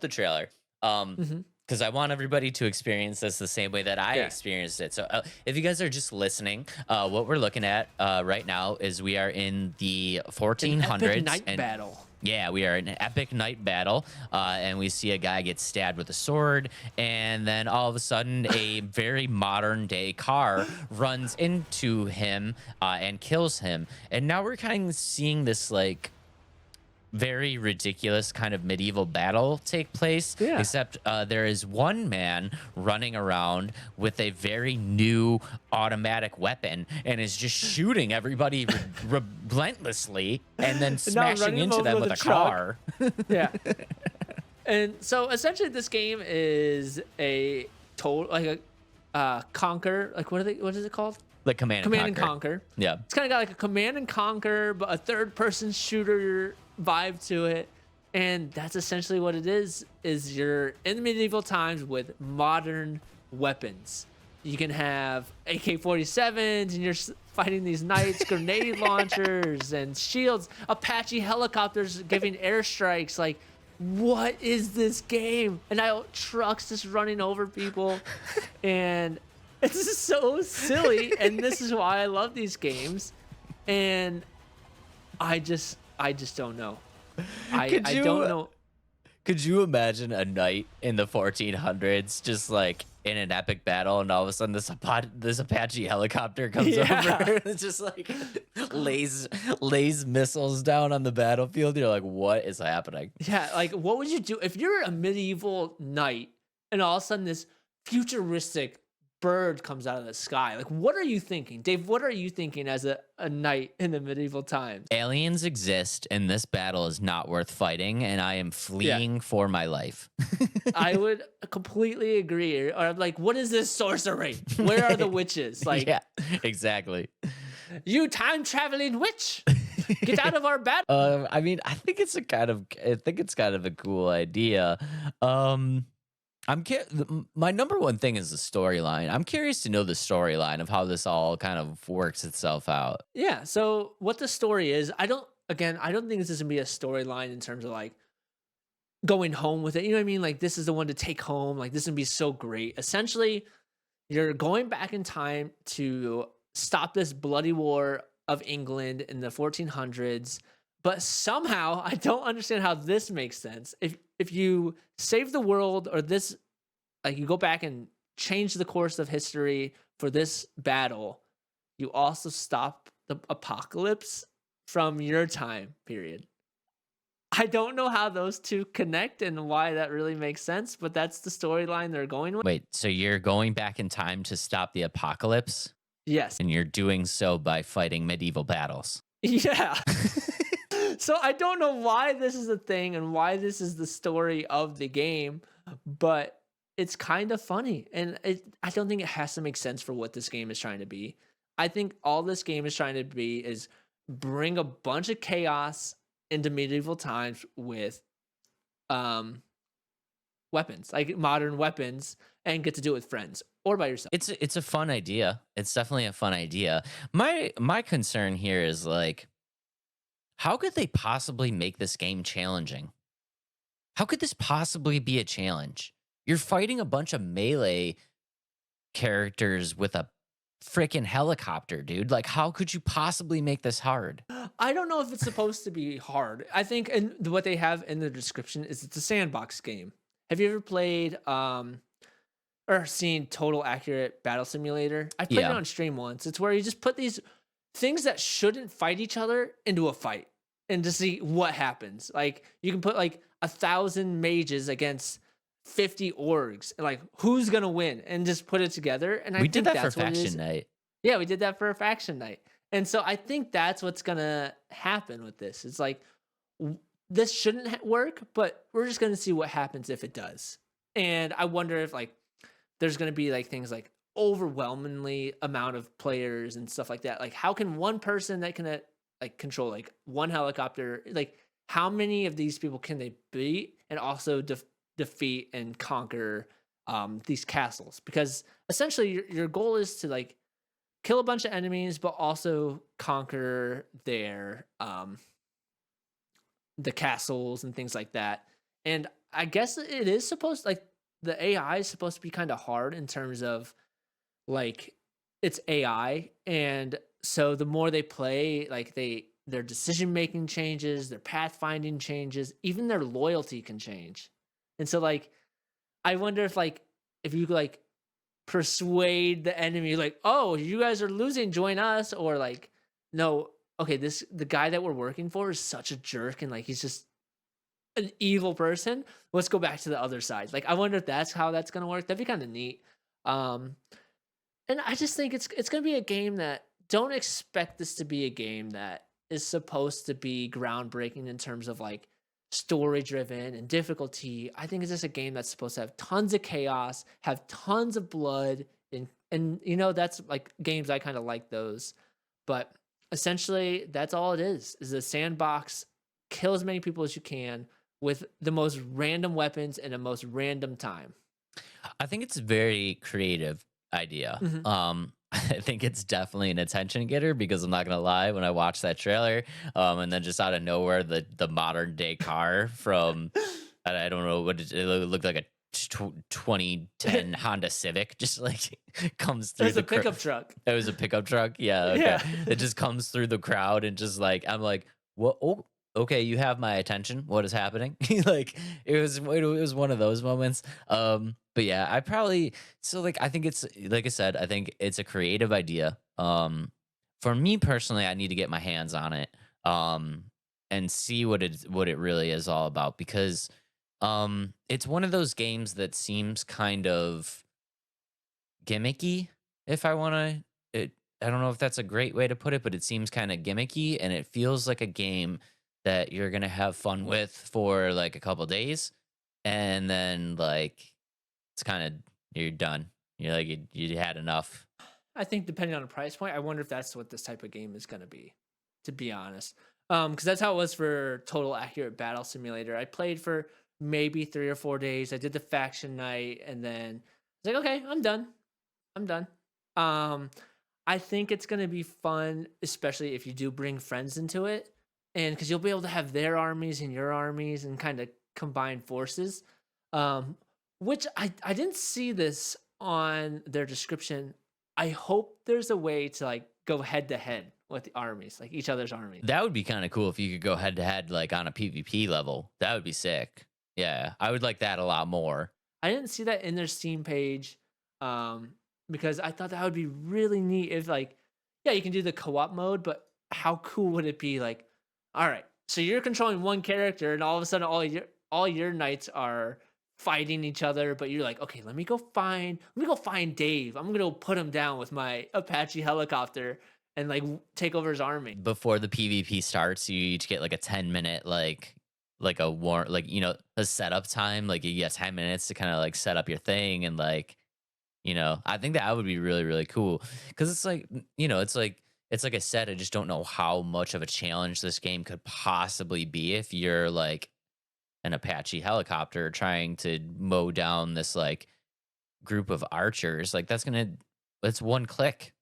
trailer. Because I want everybody to experience this the same way that I experienced it. So if you guys are just listening, what we're looking at right now is we are in the 1400s. An epic night battle. Yeah, we are in an epic night battle, and we see a guy get stabbed with a sword, and then all of a sudden a very modern day car runs into him and kills him. And now we're kind of seeing this like very ridiculous kind of medieval battle take place, except there is one man running around with a very new automatic weapon and is just shooting everybody relentlessly and then smashing into them with a car. Yeah. And so essentially this game is a conquer, like what is it called? Like Command and Conquer. Yeah. It's kind of got like a Command and Conquer, but a third person shooter vibe to it. And that's essentially what it is you're in medieval times with modern weapons. You can have AK-47s and you're fighting these knights, grenade launchers and shields, Apache helicopters giving airstrikes. Like, what is this game? And trucks just running over people. And it's just so silly. And this is why I love these games. And I just don't know. I don't know. Could you imagine a knight in the 1400s just like in an epic battle, and all of a sudden this Apache helicopter comes over and it's just like lays missiles down on the battlefield? You're like, what is happening? Yeah, like what would you do if you're a medieval knight and all of a sudden this futuristic bird comes out of the sky? Like, what are you thinking, Dave? What are you thinking as a knight in the medieval times? Aliens exist, and this battle is not worth fighting, and I am fleeing for my life. I would completely agree. Or like, what is this sorcery? Where are the witches? Like, yeah, exactly. You time traveling witch, get out of our battle. I mean, I think it's kind of a cool idea. My number one thing is the storyline. I'm curious to know the storyline of how this all kind of works itself out. Yeah. So what the story is, I don't think this is gonna be a storyline in terms of like going home with it. You know what I mean? Like this is the one to take home. Like this is gonna be so great. Essentially, you're going back in time to stop this bloody war of England in the 1400s. But somehow, I don't understand how this makes sense. If you save the world, or this, like you go back and change the course of history for this battle, you also stop the apocalypse from your time period. I don't know how those two connect and why that really makes sense, but that's the storyline they're going with. Wait, so you're going back in time to stop the apocalypse? Yes. And you're doing so by fighting medieval battles. Yeah. So I don't know why this is a thing and why this is the story of the game, but it's kind of funny. And I don't think it has to make sense for what this game is trying to be. I think all this game is trying to be is bring a bunch of chaos into medieval times with weapons, like modern weapons, and get to do it with friends or by yourself. It's a fun idea. It's definitely a fun idea. My concern here is like, how could they possibly make this game challenging? How could this possibly be a challenge? You're fighting a bunch of melee characters with a freaking helicopter, dude. Like, how could you possibly make this hard? I don't know if it's supposed to be hard. I think, and what they have in the description is it's a sandbox game. Have you ever played or seen Total Accurate Battle Simulator? I played it on stream once. It's where you just put these things that shouldn't fight each other into a fight and to see what happens. Like you can put like 1,000 mages against 50 orgs, and like who's gonna win, and just put it together. And I we think did that that's for faction night. Yeah, we did that for a faction night. And so I think that's what's gonna happen with this. It's like this shouldn't work, but we're just gonna see what happens if it does. And I wonder if like there's gonna be like things like overwhelmingly amount of players and stuff like that. Like how can one person that can like control like one helicopter, like how many of these people can they beat and also defeat and conquer these castles? Because essentially your goal is to like kill a bunch of enemies, but also conquer their the castles and things like that. And I guess it is supposed, like the AI is supposed to be kind of hard in terms of like it's AI, and so the more they play, like their decision making changes, their pathfinding changes, even their loyalty can change. And so like I wonder if you could like persuade the enemy like, oh, you guys are losing, join us, or like, no, okay, the guy that we're working for is such a jerk and like he's just an evil person, let's go back to the other side. Like I wonder if that's how that's gonna work. That'd be kind of neat. And I just think it's gonna be a game that, don't expect this to be a game that is supposed to be groundbreaking in terms of like story driven and difficulty. I think it's just a game that's supposed to have tons of chaos, have tons of blood, and you know, that's like games I kind of like those. But essentially that's all it is a sandbox, kill as many people as you can with the most random weapons in a most random time. I think it's a very creative idea. Mm-hmm. I think it's definitely an attention getter, because I'm not gonna lie, when I watched that trailer, and then just out of nowhere, the modern day car from I don't know what it looked like, a 2010 Honda Civic, just like comes through. It was a pickup truck. It was a pickup truck. Yeah. Okay. Yeah. It just comes through the crowd and just like, I'm like, what? Oh, okay, you have my attention. What is happening? Like it was one of those moments. But yeah, I probably so like I think it's like I said, I think it's a creative idea. For me personally, I need to get my hands on it. Um, and see what it really is all about because it's one of those games that seems kind of gimmicky if I want to it I don't know if that's a great way to put it, but it seems kind of gimmicky and it feels like a game that you're going to have fun with for like a couple days and then like it's kind of you're done. You're like you had enough. I think depending on the price point, I wonder if that's what this type of game is going to be, to be honest. Because that's how it was for Total Accurate Battle Simulator. I played for maybe 3 or 4 days. I did the faction night, and then I was like, okay, I'm done. I'm done. Um, I think it's gonna be fun, especially if you do bring friends into it, and because you'll be able to have their armies and your armies and kind of combine forces. Um, which I didn't see this on their description. I hope there's a way to like go head to head with the armies, like each other's armies. That would be kind of cool if you could go head to head like on a PvP level. That would be sick. Yeah, I would like that a lot more. I didn't see that in their Steam page, um, because I thought that would be really neat if like, yeah, you can do the co-op mode, but how cool would it be? Like, all right, so you're controlling one character, and all of a sudden, all your knights are fighting each other, but you're like, okay, let me go find Dave. I'm gonna go put him down with my Apache helicopter and like take over his army. Before the PvP starts, you each get like a 10-minute like a war like a setup time. Like you get 10 minutes to kind of like set up your thing and like I think that would be really, really cool because it's like, it's like I said, I just don't know how much of a challenge this game could possibly be if you're like an Apache helicopter trying to mow down this like group of archers. Like that's one click.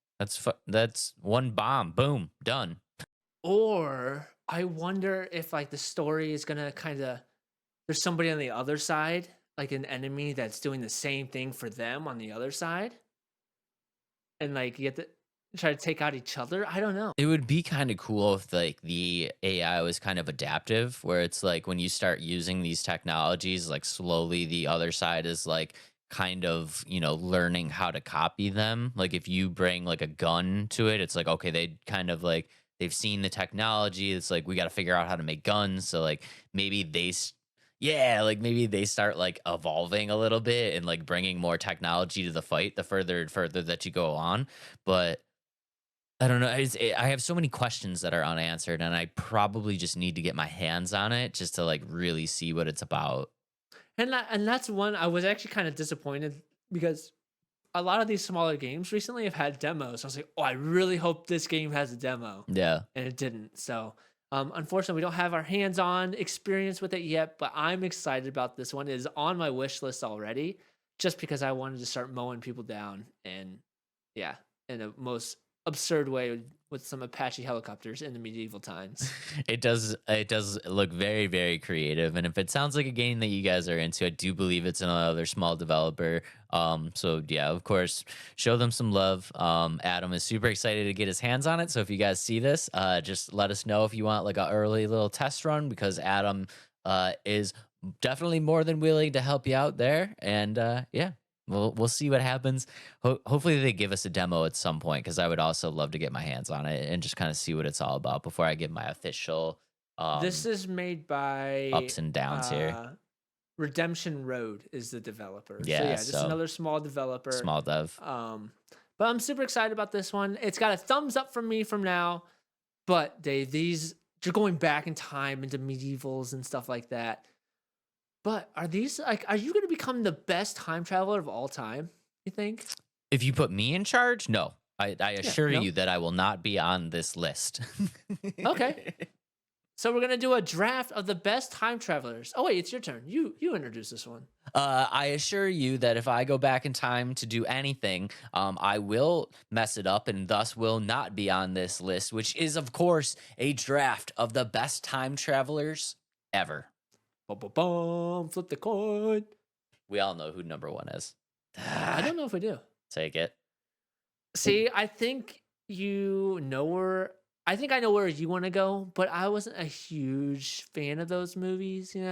That's one bomb. Boom, done. Or I wonder if like the story is gonna kind of there's somebody on the other side, like an enemy that's doing the same thing for them on the other side, and like you get to try to take out each other. I don't know. It would be kind of cool if like the AI was kind of adaptive, where it's like when you start using these technologies, like slowly the other side is like kind of, learning how to copy them. Like if you bring like a gun to it, it's like, okay, they kind of like they've seen the technology. It's like we got to figure out how to make guns. So like maybe yeah, like maybe they start like evolving a little bit and like bringing more technology to the fight the further and further that you go on. But I don't know. I have so many questions that are unanswered, and I probably just need to get my hands on it just to like really see what it's about. And that's one I was actually kind of disappointed because a lot of these smaller games recently have had demos. I was like, oh, I really hope this game has a demo. Yeah. And it didn't. So unfortunately, we don't have our hands-on experience with it yet, but I'm excited about this one. It is on my wish list already, just because I wanted to start mowing people down and yeah, in the most absurd way with some Apache helicopters in the medieval times. It does look very, very creative. And if it sounds like a game that you guys are into, I do believe it's another small developer. So yeah, of course, show them some love. Adam is super excited to get his hands on it. So if you guys see this, just let us know if you want like an early little test run because Adam is definitely more than willing to help you out there. And yeah. We'll see what happens. Hopefully they give us a demo at some point because I would also love to get my hands on it and just kind of see what it's all about before I give my official. This is made by ups and downs here. Redemption Road is the developer. Yeah, Just another small developer. Small dev. But I'm super excited about this one. It's got a thumbs up from me from now. But Dave, you're going back in time into medievals and stuff like that. But are these like, are you going to become the best time traveler of all time, you think? If you put me in charge, no. I assure no? you that I will not be on this list. Okay. So we're going to do a draft of the best time travelers. Oh, wait, it's your turn. You introduce this one. I assure you that if I go back in time to do anything, I will mess it up and thus will not be on this list, which is, of course, a draft of the best time travelers ever. Flip the coin. We all know who number one is. I don't know if we do. Take it. See, I think you know where I think I know where you want to go, but I wasn't a huge fan of those movies. You're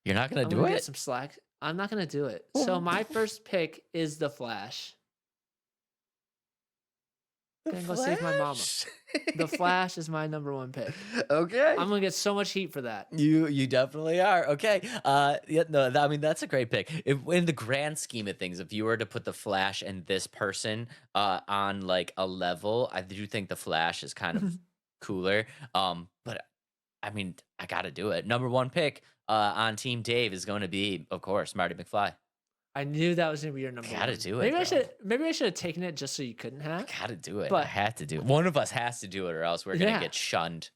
not gonna I'm do gonna get it? some slack. I'm not gonna do it. So my first pick is The Flash. Gonna go save my mama. The Flash is my number one pick. Okay. I'm gonna get so much heat for that. You definitely are. Okay. Yeah, no, I mean that's a great pick. In the grand scheme of things, if you were to put the Flash and this person on like a level, I do think the Flash is kind of cooler. But I mean, I gotta do it. Number one pick on Team Dave is going to be, of course, Marty McFly. I knew that was gonna be your number Gotta one. do it, Maybe I should have taken it just so you couldn't have. Gotta do it. I But- had to do it. One of us has to do it, or else we're gonna Yeah. get shunned.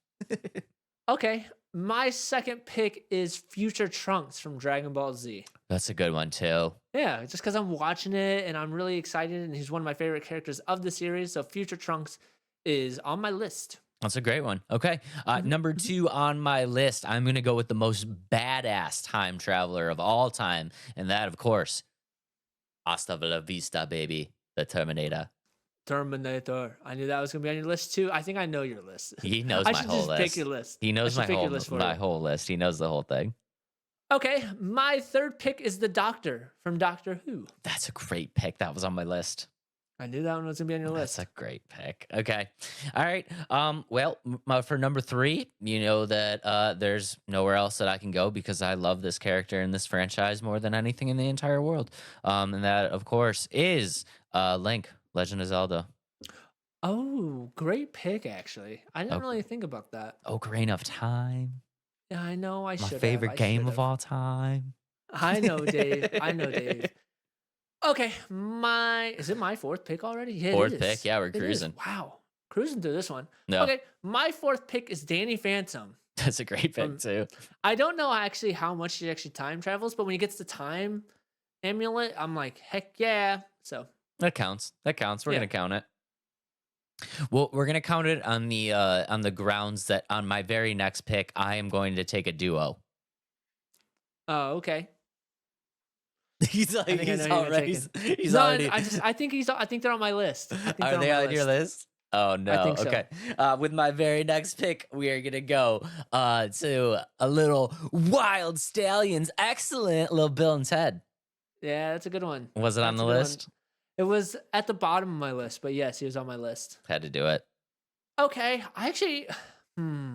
Okay, my second pick is Future Trunks from Dragon Ball Z. That's a good one too. Yeah, just because I'm watching it and I'm really excited, and he's one of my favorite characters of the series. So Future Trunks is on my list. That's a great one. Okay. Number 2 on my list, I'm going to go with the most badass time traveler of all time. And that, of course, hasta la vista, baby, the Terminator. Terminator. I knew that was gonna be on your list too. I think I know your list. He knows I my should whole just list. pick your list. He knows I my should pick your whole, list for my you. whole list. He knows the whole thing. Okay, my third pick is the Doctor from Doctor Who. That's a great pick. That was on my list. I knew that one was gonna be on your list. That's a great pick. Okay. All right. Well, for number 3, you know that there's nowhere else that I can go because I love this character in this franchise more than anything in the entire world. And that, of course, is Link, Legend of Zelda. Oh, great pick, actually. I didn't really think about that. Ocarina of Time. Yeah, I know. I My should. favorite game of all time. I know, Dave. I know, Dave. Okay, is it my fourth pick already? Yeah, it Fourth is. pick? Yeah, we're It is. cruising. Wow, cruising through this one. No, Okay, my fourth pick is Danny Phantom. that's a great pick From- too. I don't know actually how much he actually time travels, but when he gets the time amulet, I'm like, heck yeah. So That counts. That counts. We're Yeah. gonna count it. Well, we're gonna count it on the grounds that on my very next pick, I am going to take a duo. oh, okay. He's like, think I he's know who you're already, taking. he's No, already. I think they're on my list. I think Are they're they on my on your list? Oh no. think so. Okay. With my very next pick, we are gonna go to a little Wild Stallions. Excellent, little Bill and Ted. Yeah, that's a good one. Was it on That's the a good one. list? It was at the bottom of my list, but yes, he was on my list. Had to do it. Okay, I actually. All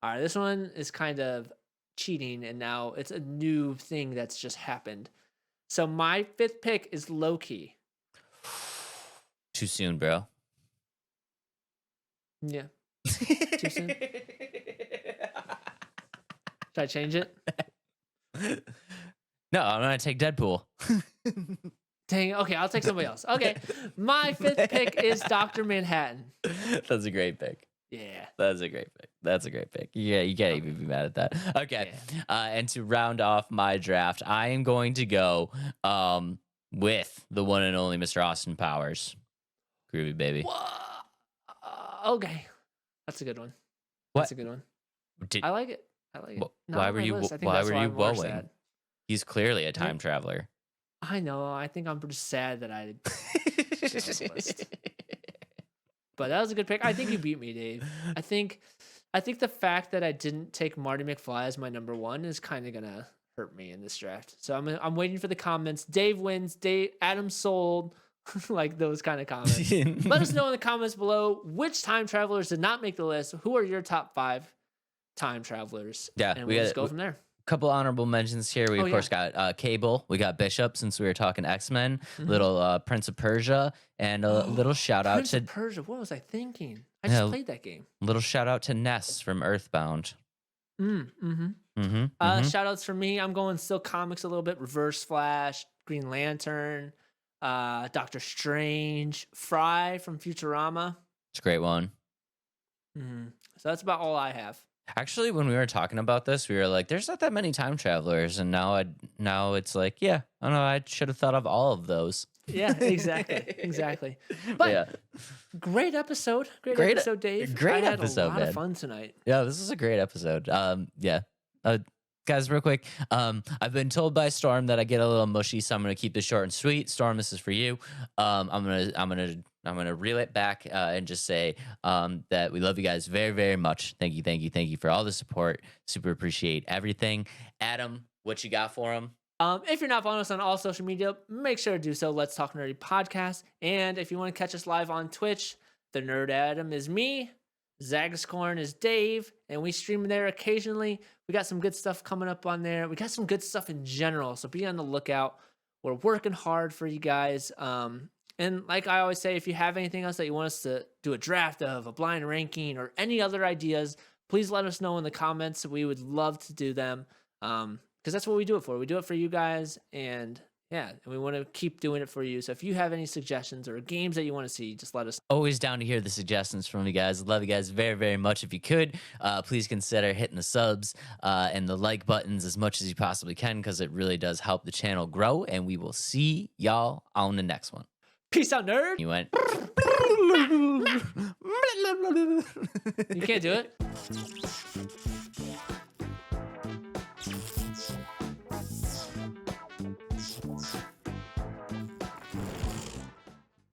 right, this one is kind of cheating, and now it's a new thing that's just happened. So my fifth pick is Loki. Too soon, bro. Yeah. Too soon? Should I change it? No, I'm gonna take Deadpool. Dang. Okay, I'll take somebody else. Okay, my fifth pick is Doctor Manhattan. That's a great pick. Yeah. That's a great pick. That's a great pick. Yeah, you can't even be mad at that. Okay. And to round off my draft, I am going to go with the one and only Mr. Austin Powers. Groovy baby. Okay, that's a good one. What? That's a good one. Did, I like it. I like it. Not why on were my you list. I think why that's were why you I'm more woeing? sad. He's clearly a time traveler. I know. I think I'm just sad that I. list. But that was a good pick. I think you beat me, Dave. I think the fact that I didn't take Marty McFly as my number one is kind of gonna hurt me in this draft. So I'm waiting for the comments. Dave wins. Adam sold. Like those kind of comments. Let us know in the comments below which time travelers did not make the list. Who are your top 5 time travelers? Yeah, and we we'll got- just go from there. Couple honorable mentions here. We Oh, of course got Cable. We got Bishop since we were talking X-Men. Mm-hmm. Little Prince of Persia, and a little shout out Prince to of Persia. What was I thinking? I just Yeah. played that game. Ness from Earthbound. Mm-hmm. Mm-hmm. Shout outs for me. I'm going still comics a little bit. Reverse Flash, Green Lantern, Doctor Strange, Fry from Futurama. It's a great one. Mm-hmm. So that's about all I have. Actually, when we were talking about this, we were like, "There's not that many time travelers," and now it's like, yeah, I don't know. I should have thought of all of those. Yeah, exactly. But yeah, great episode. Great Great- episode, Dave. great I had episode, a lot man. of fun tonight. yeah, this is a great episode. Yeah. Guys, real quick, I've been told by Storm that I get a little mushy, so I'm gonna keep this short and sweet. Storm, this is for you. I'm gonna I'm going to reel it back and just say that we love you guys very, very much. Thank you for all the support. Super appreciate everything. Adam, what you got for him? If you're not following us on all social media, make sure to do so. Let's Talk Nerdy Podcast. And if you want to catch us live on Twitch, the Nerd Adam is me, Zagascorn is Dave, and we stream there occasionally. We got some good stuff coming up on there. We got some good stuff in general, so be on the lookout. We're working hard for you guys. And like I always say, if you have anything else that you want us to do a draft of, a blind ranking, or any other ideas, please let us know in the comments. We would love to do them. Because that's what we do it for. We do it for you guys, and yeah, and we want to keep doing it for you. So if you have any suggestions or games that you want to see, just let us know. Always down to hear the suggestions from you guys. Love you guys very, very much. If you could, please consider hitting the subs and the like buttons as much as you possibly can, because it really does help the channel grow, and we will see y'all on the next one. Peace out, nerd. You went. You can't do it.